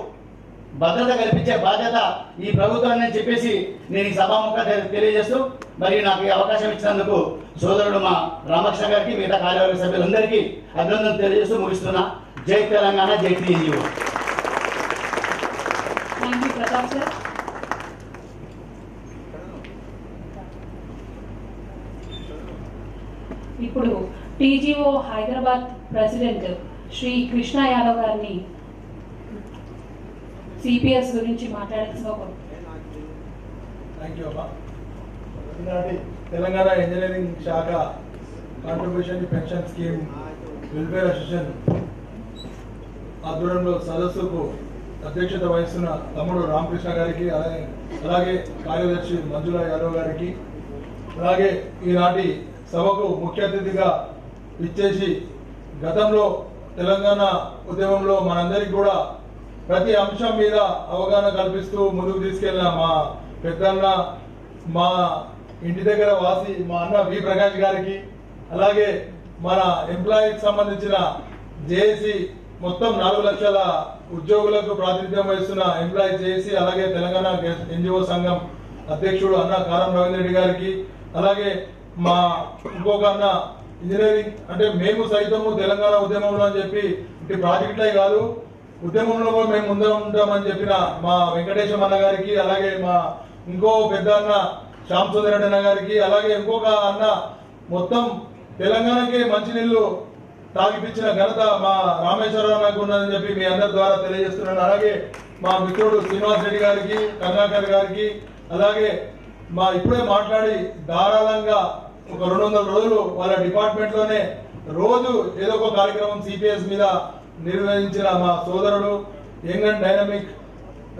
భద్రత కల్పించే బాధ్యత ఈ ప్రభుత్వాన్ని అని చెప్పేసి నేను ఈ సభాముఖంగా తెలియజేస్తూ మరి నాకు ఈ అవకాశం ఇచ్చినందుకు సోదరుడు మా రామకృష్ణ గారికి మిగతా కార్యవర్గ సభ్యులందరికీ అభినందనలు తెలియజేస్తూ ముగిస్తున్నా. జై తెలంగాణ, జై TNGO.
Thank you Pratap sir. ఇప్పుడు టీజీఓ హైదరాబాద్ ప్రెసిడెంట్ శ్రీ కృష్ణ యాదవ్ గారిని సిపిఎస్ గురించి మాట్లాడాల్సిన
తెలంగాణ ఇంజనీరింగ్ శాఖ contribution pension scheme welfare association ఆధ్వర్యంలో సదస్సుకు అధ్యక్షత వహిస్తున్న తమ్ముడు రామకృష్ణ గారికి అలాగే కార్యదర్శి మంజుల యాదవ్ గారికి అలాగే ఈనాటి సభకు ముఖ్య అతిథిగా ఇచ్చేసి గతంలో తెలంగాణ ఉద్యమంలో మనందరికీ కూడా ప్రతి అంశం మీద అవగాహన కల్పిస్తూ ముందుకు తీసుకెళ్ళిన మా పెద్దన్న మా ఇంటి దగ్గర వాసి మా అన్న వి ప్రకాష్ గారికి అలాగే మన ఎంప్లాయీకి సంబంధించిన జేఏసీ మొత్తం 4 లక్షల ఉద్యోగులకు ప్రాతినిధ్యం వహిస్తున్న ఎంప్లాయీ జేఏసీ అలాగే తెలంగాణ ఎన్జిఓ సంఘం అధ్యక్షుడు అన్న కారం రవీంద్ర రెడ్డి గారికి అలాగే మా ఇంకొక అన్న ఇంజనీరింగ్ అంటే మేము సైతము తెలంగాణ ఉద్యమంలో అని చెప్పి ఇటు ప్రాజెక్టులే కాదు ఉద్యమంలో కూడా మేము ముందే ఉంటామని చెప్పిన మా వెంకటేశం అన్న గారికి అలాగే మా ఇంకో పెద్ద అన్న శ్యామ్ సుందర్ రెడ్డి అన్న గారికి అలాగే ఇంకొక అన్న మొత్తం తెలంగాణకి మంచినీళ్ళు తాగిపించిన ఘనత మా రామేశ్వరరావు నాకు ఉన్నదని చెప్పి మీ అందరి ద్వారా తెలియజేస్తున్నాను. అలాగే మా మిత్రుడు శ్రీనివాస్ రెడ్డి గారికి, కరుణాకర్ గారికి, అలాగే మా ఇప్పుడే మాట్లాడి ధారాళంగా ఒక 200 రోజులు వాళ్ళ డిపార్ట్మెంట్లోనే రోజు ఏదో ఒక కార్యక్రమం సిపిఎస్ మీద నిర్వహించిన మా సోదరుడు, యంగ్ అండ్ డైనమిక్,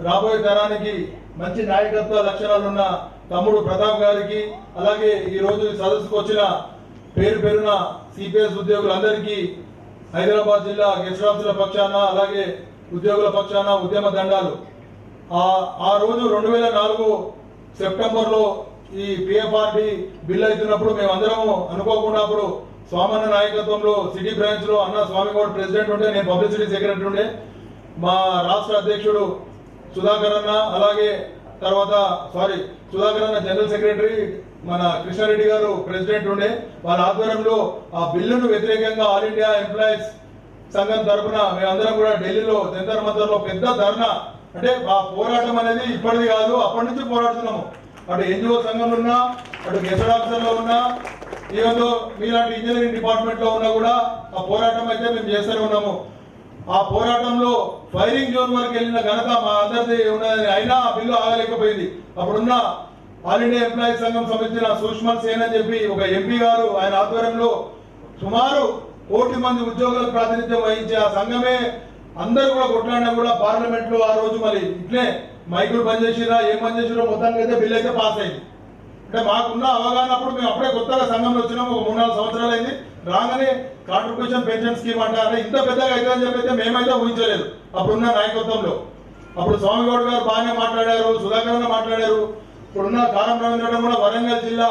రాబోయే తరానికి మంచి నాయకత్వ లక్షణాలున్న తమ్ముడు ప్రతాప్ గారికి, అలాగే ఈరోజు సదస్సుకు వచ్చిన పేరున సిపిఎస్ ఉద్యోగులందరికీ హైదరాబాద్ జిల్లా గెస్ట్ ఆఫీసుల పక్షాన, అలాగే ఉద్యోగుల పక్షాన ఉద్యమ దండాలు. ఆ రోజు 2004 సెప్టెంబర్లో ఈ పిఎఫ్ఆర్డి బిల్ అవుతున్నప్పుడు మేమందరము అనుకోకుండా అప్పుడు స్వామన్న నాయకత్వంలో సిటీ బ్రాంచ్ లో అన్న స్వామిగౌడ్ ప్రెసిడెంట్ ఉంటే, నేను పబ్లిసిటీ సెక్రటరీ ఉండే, మా రాష్ట్ర అధ్యక్షుడు సుధాకర్ అన్న, అలాగే సుధాకర్ అన్న జనరల్ సెక్రటరీ, మన కృష్ణారెడ్డి గారు ప్రెసిడెంట్ ఉండే, వాళ్ళ ఆధ్వర్యంలో ఆ బిల్లును వ్యతిరేకంగా ఆల్ ఇండియా ఎంప్లాయీస్ సంఘం తరఫున మేమందరం కూడా ఢిల్లీలో జంతర్ మంతర్లో పెద్ద ధర్నా, అంటే ఆ పోరాటం అనేది ఇప్పటిది కాదు, అప్పటి నుంచి పోరాడుతున్నాము. అటు ఎన్జిఓ సంఘంలో ఉన్నా, అటు గెజెట్ ఆఫీసర్లో ఉన్నా, ఈవెన్ మీలాంటి ఇంజనీరింగ్ డిపార్ట్మెంట్ లో ఉన్నా కూడా ఆ పోరాటం అయితే మేము చేస్తూనే ఉన్నాము. ఆ పోరాటంలో ఫైరింగ్ జోన్ వరకు వెళ్ళిన ఘనత మా అందరిది ఉన్నది. అయినా ఆ బిల్లు ఆగలేకపోయింది. అప్పుడున్న ఆల్ ఇండియా ఎంప్లాయీస్ సంఘం సంబంధించిన సుష్మన్ సేన్ అని చెప్పి ఒక ఎంపీ గారు, ఆయన ఆధ్వర్యంలో సుమారు 1 కోటి మంది ఉద్యోగులకు ప్రాతినిధ్యం వహించే ఆ సంఘమే అందరూ కూడా కొట్లాడినా కూడా పార్లమెంట్ లో ఆ రోజు మరి ఇట్లే మైకులు పనిచేసిరా, ఏం పనిచేసిరో మొత్తానికి అయితే బిల్ అయితే పాస్ అయింది. అంటే మాకున్న అవగాహన అప్పుడు మేము అప్పుడే కొత్తగా సంఘంలో వచ్చినాము, ఒక 3-4 సంవత్సరాలు అయింది. రాగానే కాంట్రిబ్యూషన్ పెన్షన్ స్కీమ్ అంటే ఇంత పెద్దగా అవుతుందని చెప్పి అయితే మేమైతే ఊహించలేదు అప్పుడున్న నాయకత్వంలో. అప్పుడు స్వామిగౌడ్ గారు బాగానే మాట్లాడారు, సుధాకర్ మాట్లాడారు. ఇప్పుడున్న కారం రవీంద్ర కూడా వరంగల్ జిల్లా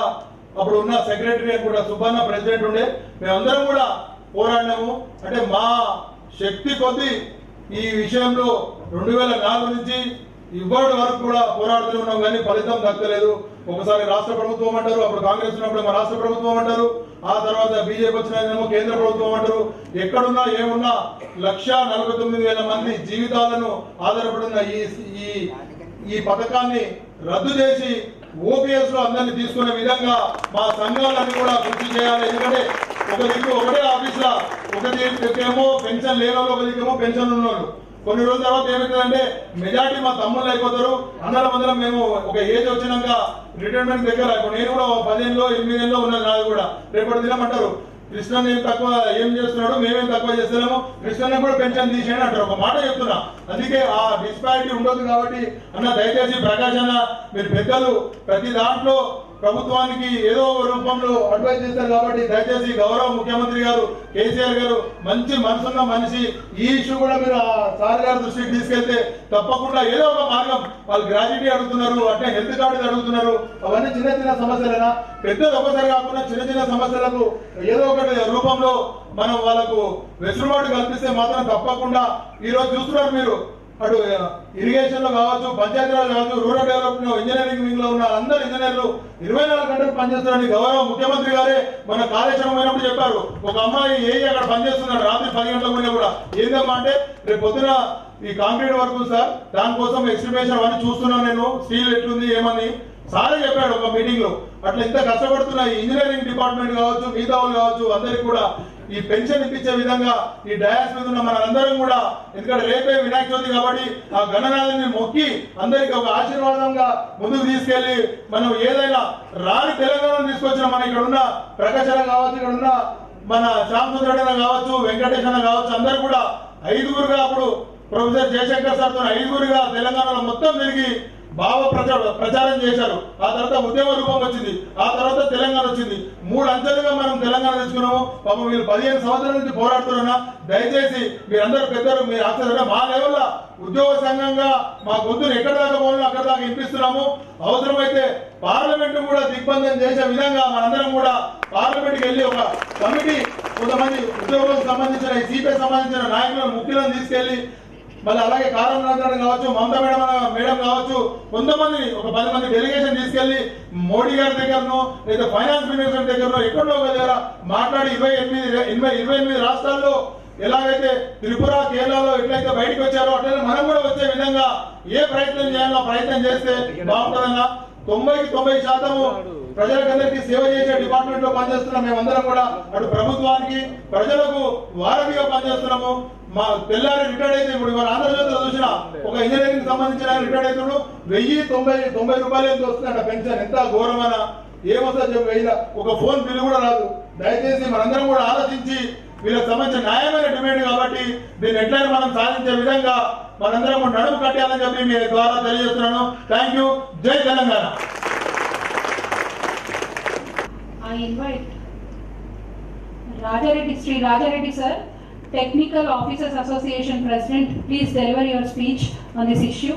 అప్పుడు ఉన్న సెక్రటరీ కూడా సుబ్బన్న ప్రెసిడెంట్ ఉండే, మేమందరం కూడా పోరాడినాము. అంటే మా శక్తి కొద్ది ఈ విషయంలో 2004 నుంచి ఇవాటి వరకు కూడా పోరాడుతూ ఉన్నాం, కానీ ఫలితం దక్కలేదు. ఒకసారి రాష్ట్ర ప్రభుత్వం అంటారు, అప్పుడు కాంగ్రెస్ ఉన్నప్పుడు మా రాష్ట్ర ప్రభుత్వం అంటారు, ఆ తర్వాత బీజేపీ వచ్చిన కేంద్ర ప్రభుత్వం అంటారు. ఎక్కడున్నా ఏమున్నా 1,49,000 మంది జీవితాలను ఆధారపడిన ఈ పథకాన్ని రద్దు చేసి ఓపీఎస్ లో అందరినీ తీసుకునే విధంగా మా సంఘాలన్నీ కూడా కృషి చేయాలి. ఎందుకంటే ఒక దిక్కు ఒకటే ఆఫీస్ లా, ఒక దిక్కేమో పెన్షన్ లేని వాళ్ళు, ఒక దిక్కేమో పెన్షన్ ఉన్న వాళ్ళు. కొన్ని రోజుల తర్వాత ఏమవుతుందంటే మెజార్టీ మా తమ్ముళ్ళు అయిపోతారు. అందరం మేము ఒక ఏజ్ వచ్చినాక రిటైర్మెంట్ దగ్గర, నేను కూడా 10 ఏళ్ళలో 8 ఏళ్ళలో ఉన్నది నాది కూడా. రేపటి దినం అంటారు కృష్ణ ఏం తక్కువ ఏం చేస్తున్నాడు, మేమేం తక్కువ చేస్తున్నాము, కృష్ణ కూడా పెన్షన్ తీసేయని అంటారు. ఒక మాట చెప్తున్నా, అందుకే ఆ డిస్పారిటీ ఉండదు. కాబట్టి అన్న దయచేసి ప్రకాష్ అన్న, మీరు పెద్దలు ప్రతి దాంట్లో ప్రభుత్వానికి ఏదో రూపంలో అడ్వైజ్ చేస్తారు. కాబట్టి దయచేసి గౌరవ ముఖ్యమంత్రి గారు కేసీఆర్ గారు మంచి మనసున్న మనిషి, ఈ ఇష్యూ కూడా మీరు ఆ సార్ గారి దృష్టికి తీసుకెళ్తే తప్పకుండా ఏదో ఒక మార్గం, వాళ్ళు గ్రాడ్యుయేటీ అడుగుతున్నారు, అంటే హెల్త్ కార్డు అడుగుతున్నారు, అవన్నీ చిన్న సమస్యలేనా, పెద్దది ఒకసారి కాకుండా చిన్న సమస్యలకు ఏదో ఒకటి రూపంలో మనం వాళ్ళకు వెసులుబాటు కల్పిస్తే మాత్రం తప్పకుండా. ఈ రోజు చూస్తున్నారు మీరు, అటు ఇరిగేషన్ లో కావచ్చు, పంచాయతీరాజ్ కావచ్చు, రూరల్ డెవలప్మెంట్, ఇంజనీరింగ్ వింగ్ లో ఉన్న అందరు ఇంజనీర్లు 24 గంటలు పనిచేస్తున్నారని గౌరవ ముఖ్యమంత్రి గారే మన కార్యాచరణ అయినప్పుడు చెప్పారు. ఒక అమ్మాయి అక్కడ పనిచేస్తున్నాడు, రాత్రి 10 గంటల ముందు కూడా. ఏందమ్మా అంటే, రేపు పొద్దున ఈ కాంక్రీట్ వర్క్ సార్, దానికోసం ఎస్టిమేషన్ అవన్నీ చూస్తున్నాను నేను, స్టీల్ ఎట్లుంది ఏమని సారే చెప్పాడు ఒక మీటింగ్ లో. అట్లా ఇంత కష్టపడుతున్న ఈ ఇంజనీరింగ్ డిపార్ట్మెంట్ కావచ్చు, మిగతా వాళ్ళు కావచ్చు, అందరికి కూడా ఈ పెన్షన్ ఇప్పించే విధంగా ఈ డయాస్ మీద ఉన్న మనందరం కూడా, ఎందుకంటే రేపే వినాయక చవితి కాబట్టి ఆ గణనాథుని మొక్కి అందరికి ఒక ఆశీర్వాదంగా ముందుకు తీసుకెళ్లి మనం ఏదైనా రాని తెలంగాణ తీసుకొచ్చిన మన ఇక్కడ ఉన్న ప్రకాశన కావచ్చు, ఇక్కడ ఉన్న మన శ్యామసుందరన్న కావచ్చు, వెంకటేశ్వర కావచ్చు, అందరు కూడా 5గురుగా, అప్పుడు ప్రొఫెసర్ జయశంకర్ సార్తో 5గురుగా తెలంగాణలో మొత్తం తిరిగి భావ ప్రచారం చేశారు. ఆ తర్వాత ఉద్యమ రూపం వచ్చింది, ఆ తర్వాత తెలంగాణ వచ్చింది. 3 అంచెలుగా మనం తెలంగాణ తెచ్చుకున్నాము. పాపం వీళ్ళు 15 సంవత్సరాల నుంచి పోరాడుతున్నా. దయచేసి మీరందరూ పెద్దలు, మీరు ఆశ్చర్య మా లెవెల్లో ఉద్యోగ సంఘంగా మా గొంతులు ఎక్కడ దాకా పోవాలో అక్కడ దాకా వినిపిస్తున్నాము. అవసరమైతే పార్లమెంట్ కూడా దిగ్బంధం చేసే విధంగా మనందరం కూడా పార్లమెంట్కి వెళ్ళి ఒక కమిటీ, కొంతమంది ఉద్యోగులకు సంబంధించిన ఈ సిపిఐ సంబంధించిన నాయకులను, ముఖ్యులను తీసుకెళ్లి, మళ్ళీ అలాగే కారం నాథన్ కావచ్చు, మమతా మేడం కావచ్చు, కొంతమంది ఒక 10 మంది డెలిగేషన్ తీసుకెళ్లి మోడీ గారి దగ్గరనో లేదా ఫైనాన్స్ మినిస్టర్ దగ్గరనో ఎక్కడో ఒక దగ్గర మాట్లాడి 28 రాష్ట్రాల్లో ఎలాగైతే త్రిపుర, కేరళలో ఎట్లయితే బయటకు వచ్చారో అట్లనే మనం కూడా వచ్చే విధంగా ఏ ప్రయత్నం చేయాలో ప్రయత్నం చేస్తే బాగుంటుందన్నా. 90% ప్రజలకందరికీ సేవ చేసే డిపార్ట్మెంట్ లో పనిచేస్తున్నాం. మేమందరం కూడా అటు ప్రభుత్వానికి ప్రజలకు వారధిగా పనిచేస్తున్నాము. మా తెల్లారి రిటైర్డ్ అయితే ఇప్పుడు మన ఆంధ్రప్రదేశ్లో చూసిన ఒక ఇంజనీరింగ్ సంబంధించిన రిటైర్డ్ అవుతాడు 1090 రూపాయలు ఎంత వస్తుందంట పెన్షన్. ఎంత ఘోరమైన ఏమొస్తుంది చెప్పి 1000 ఒక ఫోన్ బిల్లు కూడా రాదు. దయచేసి మనందరం కూడా ఆలోచించి వీళ్ళకి సంబంధించిన న్యాయమైన డిమాండ్ కాబట్టి దీన్ని ఎట్లయినా మనం సాధించే విధంగా మనందరం నడుము కట్టాలని చెప్పి మీ ద్వారా తెలియజేస్తున్నాను. Thank you. జై Telangana.
I invite Rajareddy, Sri Rajareddy sir, Technical Officers Association President. Please deliver your speech on this issue.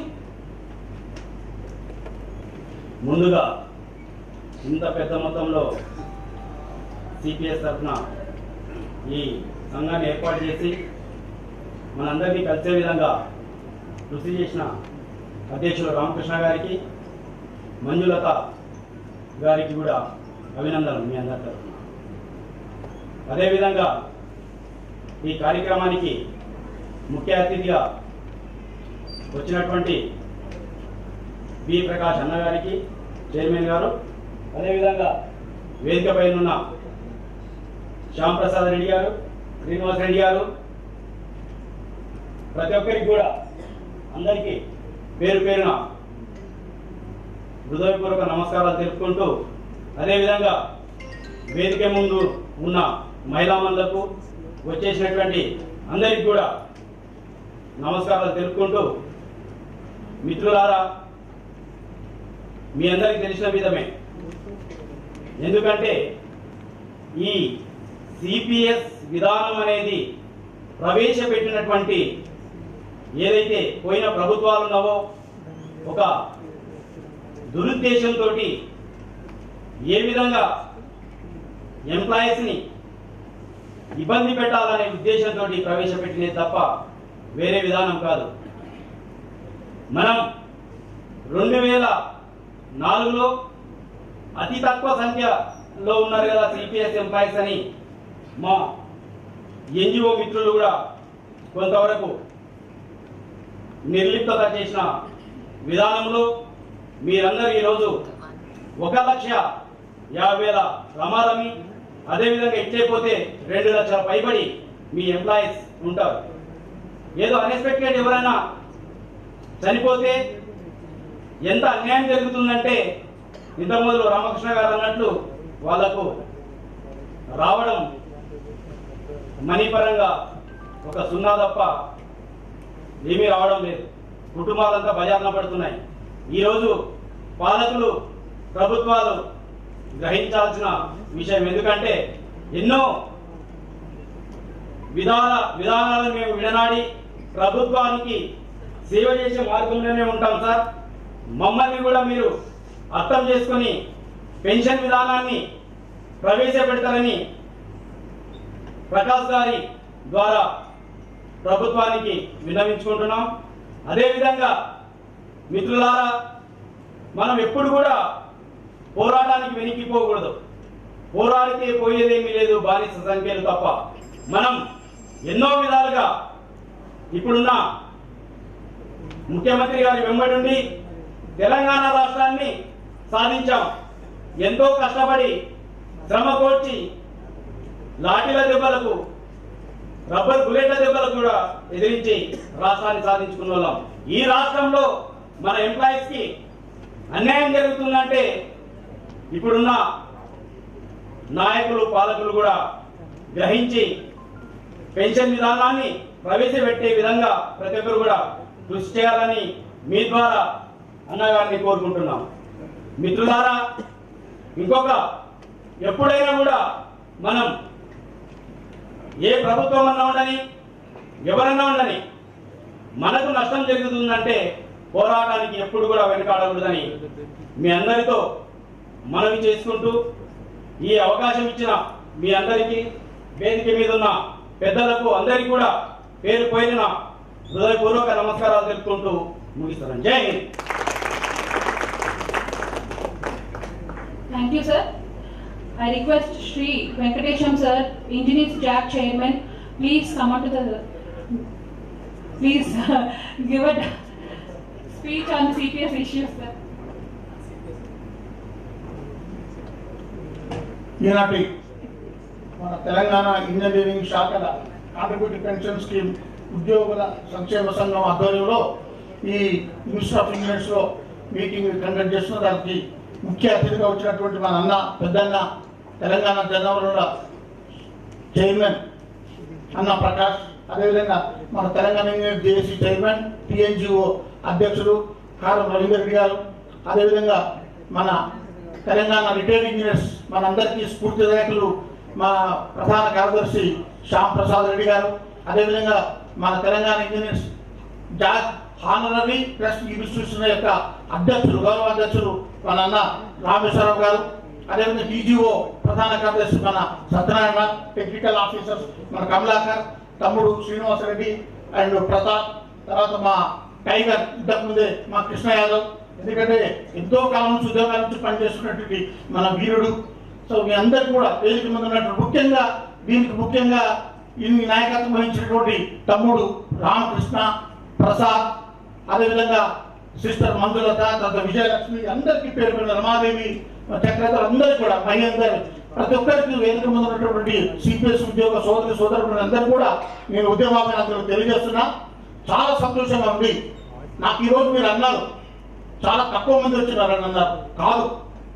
ముందుగా ఇంత పెద్ద మొత్తంలో సిపిఎస్ తరఫున ఈ సంఘాన్ని ఏర్పాటు చేసి మనందరినీ కలిసే విధంగా కృషి చేసిన అధ్యక్షులు రామకృష్ణ గారికి, మంజులత గారికి కూడా అభినందనలు మీ అందరి తరఫున. అదేవిధంగా ఈ కార్యక్రమానికి ముఖ్య అతిథిగా వచ్చినటువంటి బి ప్రకాష్ అన్న గారికి, చైర్మన్ గారు, అదేవిధంగా వేదికపై ఉన్న శ్యామ్ ప్రసాద్ రెడ్డి గారు, శ్రీనివాస్ రెడ్డి గారు, ప్రతి ఒక్కరికి కూడా అందరికీ పేరు పేరున హృదయపూర్వక నమస్కారాలు తెలుపుకుంటూ, అదేవిధంగా వేదిక ముందు ఉన్న మహిళామణులకు వచ్చేసినటువంటి అందరికి కూడా నమస్కారాలు తెలుపుకుంటూ, మిత్రులారా, మీ అందరికీ తెలిసిన విధమే, ఎందుకంటే ఈ సిపిఎస్ విధానం అనేది ప్రవేశపెట్టినటువంటి ఏదైతే పోయిన ప్రభుత్వాలు ఉన్నావో ఒక దురుద్దేశంతో ఏ విధంగా ఎంప్లాయీస్ని ఇబ్బంది పెట్టాలనే ఉద్దేశంతో ప్రవేశపెట్టినది తప్ప వేరే విధానం కాదు. మనం 2004లో అతి తక్కువ సంఖ్యలో ఉన్నారు కదా సిపిఎస్ ఎంప్లాయీస్ అని మా ఎన్జిఓ మిత్రులు కూడా కొంతవరకు నిర్లిప్తత చేసిన విధానంలో మీరందరూ ఈరోజు 1,50,000 రమారమి, అదేవిధంగా ఇచ్చేపోతే 2 లక్షల పైబడి మీ ఎంప్లాయీస్ ఉంటారు. ఏదో అన్ఎక్స్పెక్టెడ్ ఎవరైనా చనిపోతే ఎంత అన్యాయం జరుగుతుందంటే ఇంతకుముందు రామకృష్ణ గారు అన్నట్లు వాళ్లకు రావడం మనీ పరంగా ఒక 0 తప్ప ఏమీ రావడం లేదు. కుటుంబాలంతా బజార్న పడుతున్నాయి. ఈరోజు పాలకులు, ప్రభుత్వాలు గ్రహించాల్సిన విషయం, ఎందుకంటే ఎన్నో విధానాలను మేము విడనాడి ప్రభుత్వానికి సేవ చేసే మార్గంలోనే ఉంటాం సార్. మమ్మల్ని కూడా మీరు అర్థం చేసుకొని పెన్షన్ విధానాన్ని ప్రవేశపెడతారని ప్రకాష్ గారి ద్వారా ప్రభుత్వానికి విన్నవించుకుంటున్నాం. అదేవిధంగా మిత్రులారా, మనం ఎప్పుడు కూడా పోరాటానికి వెనక్కిపోకూడదు. పోరాడితే పోయేదేమీ లేదు, బానిస సంఖ్యలు తప్ప. మనం ఎన్నో విధాలుగా ఇప్పుడున్న ముఖ్యమంత్రి గారి వెంబడి తెలంగాణ రాష్ట్రాన్ని సాధించాం. ఎంతో కష్టపడి శ్రమ కోర్చి లాఠీల దెబ్బలకు, రబ్బర్ బుల్లెట్ల దెబ్బలకు కూడా ఎదిరించి రాష్ట్రాన్ని సాధించుకున్న వాళ్ళం. ఈ రాష్ట్రంలో మన ఎంప్లాయీస్ కి అన్యాయం జరుగుతుందంటే ఇప్పుడున్న నాయకులు, పాలకులు కూడా గ్రహించి పెన్షన్ విధానాన్ని ప్రవేశపెట్టే విధంగా ప్రతి ఒక్కరు కూడా కృషి చేయాలని మీ ద్వారా అన్నగారిని కోరుకుంటున్నాం. మిత్రులారా, ఇంకొక ఎప్పుడైనా కూడా మనం ఏ ప్రభుత్వం అన్నా ఉండని, ఎవరన్నా ఉండని, మనకు నష్టం జరుగుతుందంటే పోరాటానికి ఎప్పుడు కూడా వెనకాడకూడదని మీ అందరితో మనవి చేసుకుంటూ, ఈ అవకాశం ఇచ్చిన మీ అందరికీ, వేదిక మీద ఉన్న పెద్దలకు అందరికీ కూడా పేరు పేరున హృదయపూర్వక నమస్కారాలు తెలుపుకుంటూ ముగిస్తున్నాను. జై Hind.
Thank you, sir. I request Shri Venkatesham sir, Engineers Jack Chairman, please come on to the, please give a speech on CPS issues, sir.
ఈనాటి మన తెలంగాణ ఇంజనీరింగ్ శాఖల కాంట్రిబ్యూటరీ పెన్షన్ స్కీమ్ ఉద్యోగుల సంక్షేమ సంఘం ఆధ్వర్యంలో ఈ మినిస్టర్ ఆఫ్ ఇంజనీర్స్లో మీటింగ్ కండక్ట్ చేస్తున్న దానికి ముఖ్య అతిథిగా వచ్చినటువంటి మన అన్న పెద్దన్న తెలంగాణ జనవరుల చైర్మన్ అన్న ప్రకాష్, అదేవిధంగా మన Telangana engineer JAC chairman TNGO అధ్యక్షుడు కారం రవీందర్ రెడ్డి గారు, అదేవిధంగా మన తెలంగాణ రిటైర్డ్ ఇంజనీర్స్ మనందరికీ స్ఫూర్తిదాయకులు మా ప్రధాన కార్యదర్శి శ్యామ్ ప్రసాద్ రెడ్డి గారు, అదేవిధంగా మన Telangana engineers Jack honorary plus ఈ ఇన్స్టిట్యూషన్ యొక్క అధ్యక్షులు గౌరవ అధ్యక్షులు మన అన్న రామేశ్వరరావు గారు, అదేవిధంగా టీజీఓ ప్రధాన కార్యదర్శి మన సత్యనారాయణ, టెక్నికల్ ఆఫీసర్స్ మన కమలాకర్, తమ్ముడు శ్రీనివాసరెడ్డి అండ్ ప్రతాప్, తర్వాత మా టైగర్ ఇంతకుముందే మా కృష్ణ యాదవ్, ఎందుకంటే ఎంతో కాలం నుంచి ఉద్యోగాల నుంచి పనిచేస్తున్నటువంటి మన వీరుడు. సో మీ అందరికీ కూడా వేదిక మీద ఉన్నటువంటి ముఖ్యంగా ఈ నాయకత్వం వహించినటువంటి తమ్ముడు రామకృష్ణ, ప్రసాద్, అదేవిధంగా సిస్టర్ మంజులత, తర్వాత విజయలక్ష్మి, అందరికీ పేరు పేరు రమాదేవి, చక్రధర్, అందరికీ కూడా మహేందర్, ప్రతి ఒక్కరికి వేదిక మీద ఉన్నటువంటి సిపిఎస్ ఉద్యోగ సోదరులు అందరూ కూడా నేను ఉద్యమాభినందనలు తెలియజేస్తున్నా. చాలా సంతోషంగా ఉంది. నాకు ఈరోజు మీరు అన్నారు చాలా తక్కువ మంది వచ్చినారని అన్నారు. కాదు,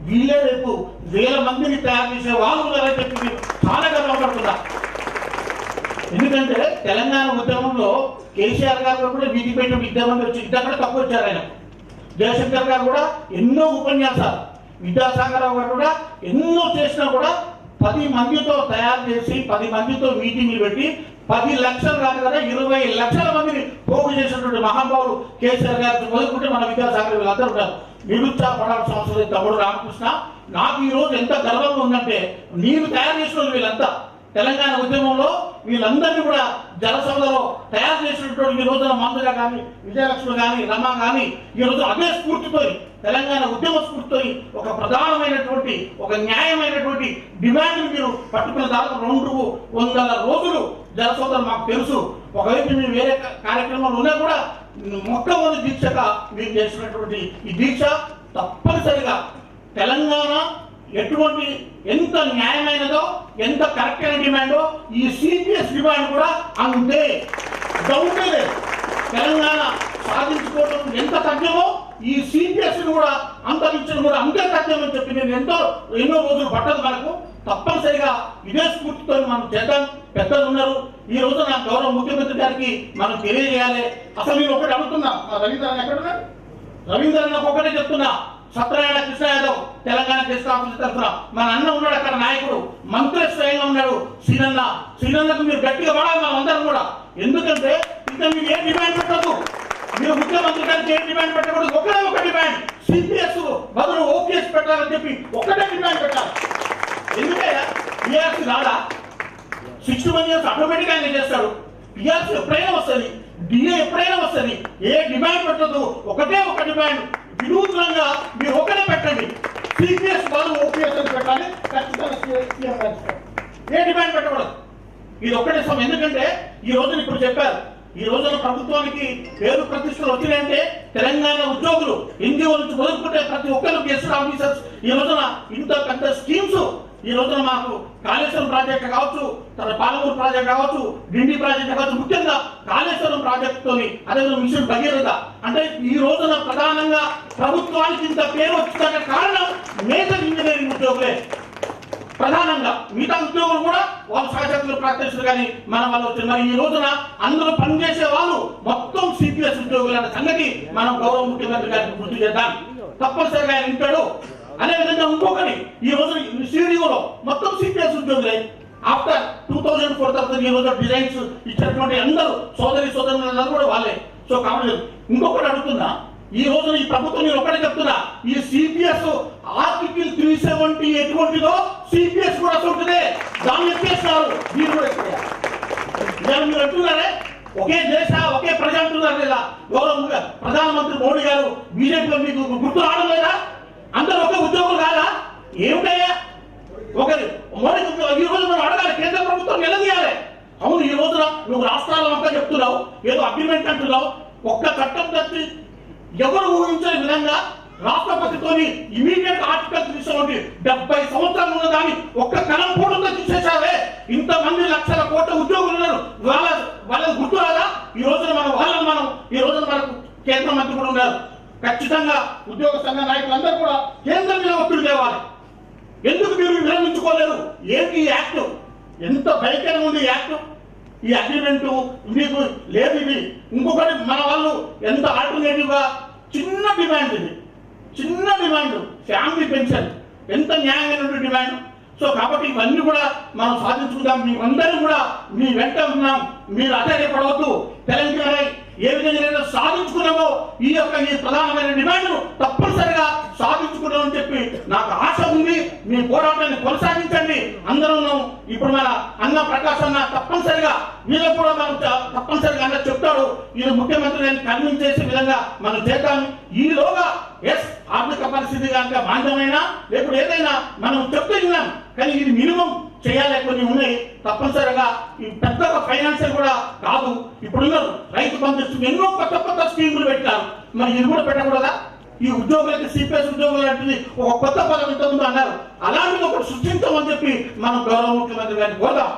వీళ్ళే రేపు వేల మందిని తయారు చేసే వాళ్ళు చెప్పి చాలా గర్వపడుతున్నా. ఎందుకంటే తెలంగాణ ఉద్యమంలో కేసీఆర్ గారు కూడా వీటికి పెట్టిన విద్యామంది వచ్చి ఇద్దరు తక్కువ వచ్చారు. ఆయన జయశంకర్ గారు కూడా ఎన్నో ఉపన్యాసాలు, విద్యాసాగరరావు గారు కూడా ఎన్నో చేసినా కూడా 10 మందితో తయారు చేసి 10 మందితో మీటింగ్లు పెట్టి 10 లక్షలు కాదు కదా 20 లక్షల మందిని పోగు చేసినటువంటి మహానుభావులు కేసీఆర్ గారు మొదలుకుంటే మన విద్యాసాగర్ వీళ్ళందరూ ఉన్నారు. నిరుత్సాహపడాల్సిన అవసరం లేదు. తమ్ముడు రామకృష్ణ, నాకు ఈరోజు ఎంత గర్వంగా ఉందంటే నేను తయారు చేసిన వీళ్ళంతా తెలంగాణ ఉద్యమంలో వీళ్ళందరినీ కూడా జలసభలో తయారు చేసినటువంటి ఈ రోజున మందుగా కానీ విజయలక్ష్మి కానీ రమ కానీ ఈ రోజు అదే స్ఫూర్తితో తెలంగాణ ఉద్యమ స్ఫూర్తితో ఒక ప్రధానమైనటువంటి ఒక న్యాయమైనటువంటి డిమాండ్ మీరు పట్టుకున్న దాదాపు 200 రోజులు జలసభలు మాకు తెలుసు. ఒకవైపు మీరు వేరే కార్యక్రమాలు ఉన్నా కూడా మొట్టమొదటి దీక్షగా మీరు చేసినటువంటి ఈ దీక్ష తప్పనిసరిగా తెలంగాణ ఎటువంటి ఎంత న్యాయమైనదో ఎంత కరెక్ట్ అయిన డిమాండో ఈ సిపిఎస్ డిమాండ్ కూడా అంతే. డౌటే లేదు. తెలంగాణ సాధించుకోవడం ఎంత తథ్యమో ఈ సిపిఎస్ కూడా అంతరించడం కూడా అంతే తథ్యమని చెప్పి నేను ఎన్నో రోజులు పట్టదు. మనకు తప్పనిసరిగా ఇదే స్ఫూర్తితో మనం చేద్దాం. పెద్దలు ఉన్నారు. ఈ రోజు నా గౌరవ ముఖ్యమంత్రి గారికి మనం తెలియజేయాలి. అసలు నేను ఒకటి అడుగుతున్నా, రవీంద్రన్ ఎక్కడున్నా? రవీంద్రన్ ఒకటే చెప్తున్నా, సత్యనారాయణ కృష్ణ యాదవ్ తెలంగాణ గెస్ట్ ఆఫీసర్ తరఫున మన అన్న ఉన్నాడు, అక్కడ నాయకుడు మంత్రి స్వయంగా ఉన్నాడు శ్రీనన్నకు మీరు గట్టిగా పడాలి మనం అందరం కూడా. ఎందుకంటే ఇంకా మీరు ఏ డిమాండ్ పెట్టదు, మీరు ముఖ్యమంత్రి గారికి ఏ డిమాండ్ పెట్టకూడదు. ఒకటే ఒక డిమాండ్, సిపిఎస్ బదులు ఓపీఎస్ పెట్టాలని చెప్పి ఒకటే డిమాండ్ పెట్టాలి. ఎందుకంటే పిఆర్సీ రాదా 61 years ఆటోమేటిక్ గా చేస్తాడు. పిఆర్సీ ఎప్పుడైనా వస్తుంది, డిఏ ఎప్పుడైనా వస్తుంది. ఏ డిమాండ్ పెట్టదు, ఒకటే ఒక డిమాండ్ వినూత్నంగా మీరు ఒకటే పెట్టండి, సిపిఎస్ బదులు ఓపీఎస్ అని పెట్టాలి. ఖచ్చితంగా ఏ డిమాండ్ పెట్టకూడదు. ఇది ఒక్కటే సమయం. ఎందుకంటే ఈ రోజున ఇప్పుడు చెప్పారు, ఈ రోజున ప్రభుత్వానికి పేరు ప్రతిష్టలు వచ్చినాయంటే తెలంగాణ ఉద్యోగులు ఎన్జిఓ నుంచి మొదలుకుంటే ప్రతి ఒక్కరు గెస్ట్ ఆఫీసర్స్ ఈ రోజున ఇంత పెద్ద స్కీమ్స్ ఈ రోజున మాకు కాళేశ్వరం ప్రాజెక్ట్ కావచ్చు, పాలమూరు ప్రాజెక్ట్ కావచ్చు, డిండి ప్రాజెక్ట్ కావచ్చు, ముఖ్యంగా కాళేశ్వరం ప్రాజెక్టుతోని అదేవిధంగా మిషన్ భగీరథ అంటే ఈ రోజున ప్రధానంగా ప్రభుత్వానికి ఇంత పేరు వచ్చిన కారణం మేజర్ ఇంజనీరింగ్ ఉద్యోగులే. ప్రధానంగా మిగతా ఉద్యోగులు కూడా వాళ్ళు శాశ్వత ప్రాక్టీసులు కానీ మన వాళ్ళు వచ్చింది. మరి ఈ రోజున అందులో పనిచేసే వాళ్ళు మొత్తం సిపిఎస్ ఉద్యోగులు అనే సంగతి మనం గౌరవ ముఖ్యమంత్రి గారికి గుర్తు చేద్దాం. తప్పనిసరిగా ఆయన ఉంటాడు. అదేవిధంగా ఇంకొకటి ఈ రోజు సిడిఓలో మొత్తం సిపిఎస్ ఉద్యోగులే. ఆఫ్టర్ 2004 తర్వాత ఈ రోజు డిజైన్స్ ఇచ్చినటువంటి అందరూ సోదరులందరూ కూడా వాళ్ళే. సో కాబట్టి ఇంకొకటి అడుగుతున్నా, ఈ రోజున ఈ ప్రభుత్వం నేను ఒకటే చెప్తున్నా, ఈ సిపిఎస్ ఆర్టికల్ 370 ఎటువంటిదో సిపిఎస్ కూడా ఉంటుందే. దాన్ని ఎత్తేస్తున్నారు, మీరు కూడా ఎత్తేయాలి. మీరు అంటున్నారే ఒకే దేశ ఒకే ప్రజ అంటున్నారు లేదా? గౌరవంగా ప్రధానమంత్రి మోడీ గారు బీజేపీలో మీకు గుర్తు రావడం లేదా? అందరూ ఒకే ఉద్యోగులు కాదా? ఏమిటయ్యా ఒకరి మోడీ ఈ రోజు మనం అడగాలి, కేంద్ర ప్రభుత్వం నిలదీయాలి. అవును, ఈ రోజున నువ్వు రాష్ట్రాల మొక్క చెప్తున్నావు, ఏదో అగ్రిమెంట్ అంటున్నావు. ఒక్క చట్టం తప్పి ఎవరు ఊహించే విధంగా రాష్ట్రపతితోని ఇమీడియట్ ఆర్టికల్ తీసుకోండి 70 సంవత్సరాలు ఉన్న దాన్ని ఒక్క కలం కూడా తీసేసావే. ఇంతమంది లక్షల కోట్ల ఉద్యోగులు ఉన్నారు, వాళ్ళ గుర్తు రాదా? ఈ రోజున ఈ రోజున మనకు కేంద్ర మంత్రి కూడా ఉన్నారు. ఖచ్చితంగా ఉద్యోగ సంఘ నాయకులందరూ కూడా కేంద్రం మీద ఒత్తిడి తేవాలి. ఎందుకు మీరు విరమించుకోలేరు? ఏంటి ఈ యాక్ట్? ఎంత భయంకరంగా ఉంది ఈ యాక్ట్. ఈ అగ్రిమెంట్ మీకు లేదు. ఇది ఇంకొకటి మన వాళ్ళు ఎంత ఆల్టర్నేటివ్ గా చిన్న డిమాండ్ ఫ్యామిలీ పెన్షన్ ఎంత న్యాయమైనటువంటి డిమాండ్. సో కాబట్టి ఇవన్నీ కూడా మనం సాధించుకుందాం. మేమందరం కూడా మీ వెంట ఉన్నాం. మీరు అధైర్యపడవద్దు. తెలంగాణ ఏ విధంగా సాధించుకున్నామో ఈ ప్రధానమైన డిమాండ్ తప్పనిసరిగా సాధించుకున్నామని చెప్పి నాకు ఆశ ఉంది. మీ పోరాటాన్ని కొనసాగించండి. అందరం ఇప్పుడు మన అన్న ప్రకాశ్ అన్న తప్పనిసరిగా వీళ్ళకు కూడా మనం తప్పనిసరిగా అన్న చెప్తాడు. ఇది ముఖ్యమంత్రి కన్విన్స్ చేసే విధంగా మనం చేద్దాం. ఈలోగా ఆర్థిక పరిస్థితి కనుక మాంద్యమైనా లేకపోతే ఏదైనా మనం చెప్తే విన్నాం, కానీ ఇది మినిమం చేయాలి. కొన్ని ఉన్నాయి తప్పనిసరిగా. ఈ పెద్దగా ఫైనాన్షియల్ కూడా కాదు. ఇప్పుడున్న రైతు బంధు ఎన్నో కొత్త స్కీములు పెట్టారు. మరి ఇది కూడా పెట్టకూడదా? ఈ ఉద్యోగులకి సిపిఎస్ ఉద్యోగులు లాంటిది ఒక కొత్త పదం ఇంతకుముందు అన్నారు. అలాంటిది ఒకటి సృష్టించమని చెప్పి మనం గౌరవ ముఖ్యమంత్రి గారిని కోరుదాం,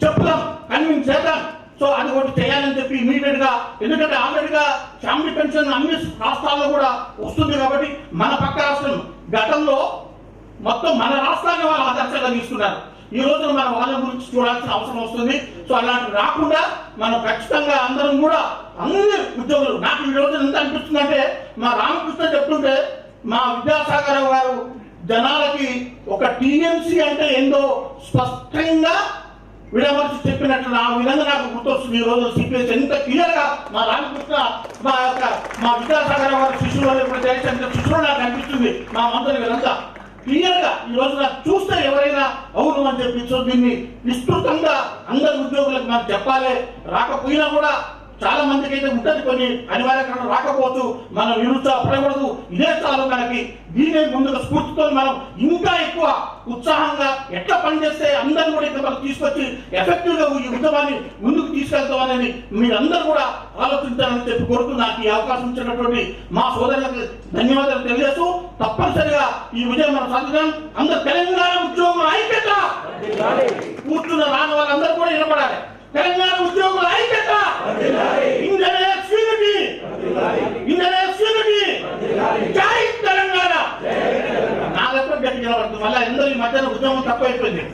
చెప్తాం, కన్విన్స్ చేద్దాం. సో అది ఒకటి చేయాలని చెప్పి ఇమీడియట్ గా, ఎందుకంటే ఆల్రెడీగా ఫ్యామిలీ పెన్షన్ అన్ని రాష్ట్రాల్లో కూడా వస్తుంది కాబట్టి మన పక్క రాష్ట్రం గతంలో మొత్తం మన రాష్ట్రాన్ని వాళ్ళు ఆదర్శంగా తీసుకున్నారు. ఈ రోజు మన వాళ్ళ గురించి చూడాల్సిన అవసరం వస్తుంది. సో అలాంటి రాకుండా మనం ఖచ్చితంగా అందరం కూడా అన్ని ఉద్యోగులు, నాకు ఈ రోజు ఎంత అనిపిస్తుందంటే మా రామకృష్ణ చెప్తుంటే మా విద్యాసాగర్ గారు జనాలకి ఒక టీఎంసీ అంటే ఏందో స్పష్టంగా విడమర్చి చెప్పినట్లు ఆ విధంగా నాకు గుర్తొస్తుంది. ఈ రోజు సిపిఎస్ ఎంత క్లియర్ గా మా రామకృష్ణ మా విద్యాసాగర్ గారి శిష్యులు శిష్యులు నాకు అనిపిస్తుంది. మా మంత్రులు వీళ్ళంతా క్లియర్ గా ఈ రోజు నాకు చూస్తే ఎవరైనా అవును అని చెప్పి సో దీన్ని విస్తృతంగా అందరి ఉద్యోగులకు మనం చెప్పాలి. రాకపోయినా కూడా చాలా మందికి అయితే ఉంటుంది, కొన్ని అనివార్యంగా రాకపోవచ్చు. మనం నిరుత్సాహపడకూడదు. ఇదే చాలు మనకి. దీని ముందుగా స్ఫూర్తితో మనం ఇంకా ఎక్కువ ఉత్సాహంగా ఎట్లా పనిచేస్తే అందరూ కూడా ఇక్కడ మనం తీసుకొచ్చి ఎఫెక్టివ్ గా ఈ ఉద్యమాన్ని ముందుకు తీసుకెళ్తాం అనేది మీరందరూ కూడా ఆలోచించాలని చెప్పి కోరుతూ నాకు ఈ అవకాశం ఇచ్చినటువంటి మా సోదరులకు ధన్యవాదాలు తెలియజేస్తూ తప్పనిసరిగా ఈ విజయం మనం సాధించాం. అందరు తెలంగాణ ఉద్యోగుల ఐక్యత, కూర్చున్న రాని వాళ్ళందరూ కూడా నిలబడాలి. తెలంగాణ ఉద్యోగుల ఐక్యత, ఇంజనీర్స్ యూనిటీ, జై తెలంగాణ. నా దగ్గర గట్టిగా పడుతుంది. మళ్ళీ అందరూ ఈ మధ్యన ఉద్యమం తక్కువైపోయింది.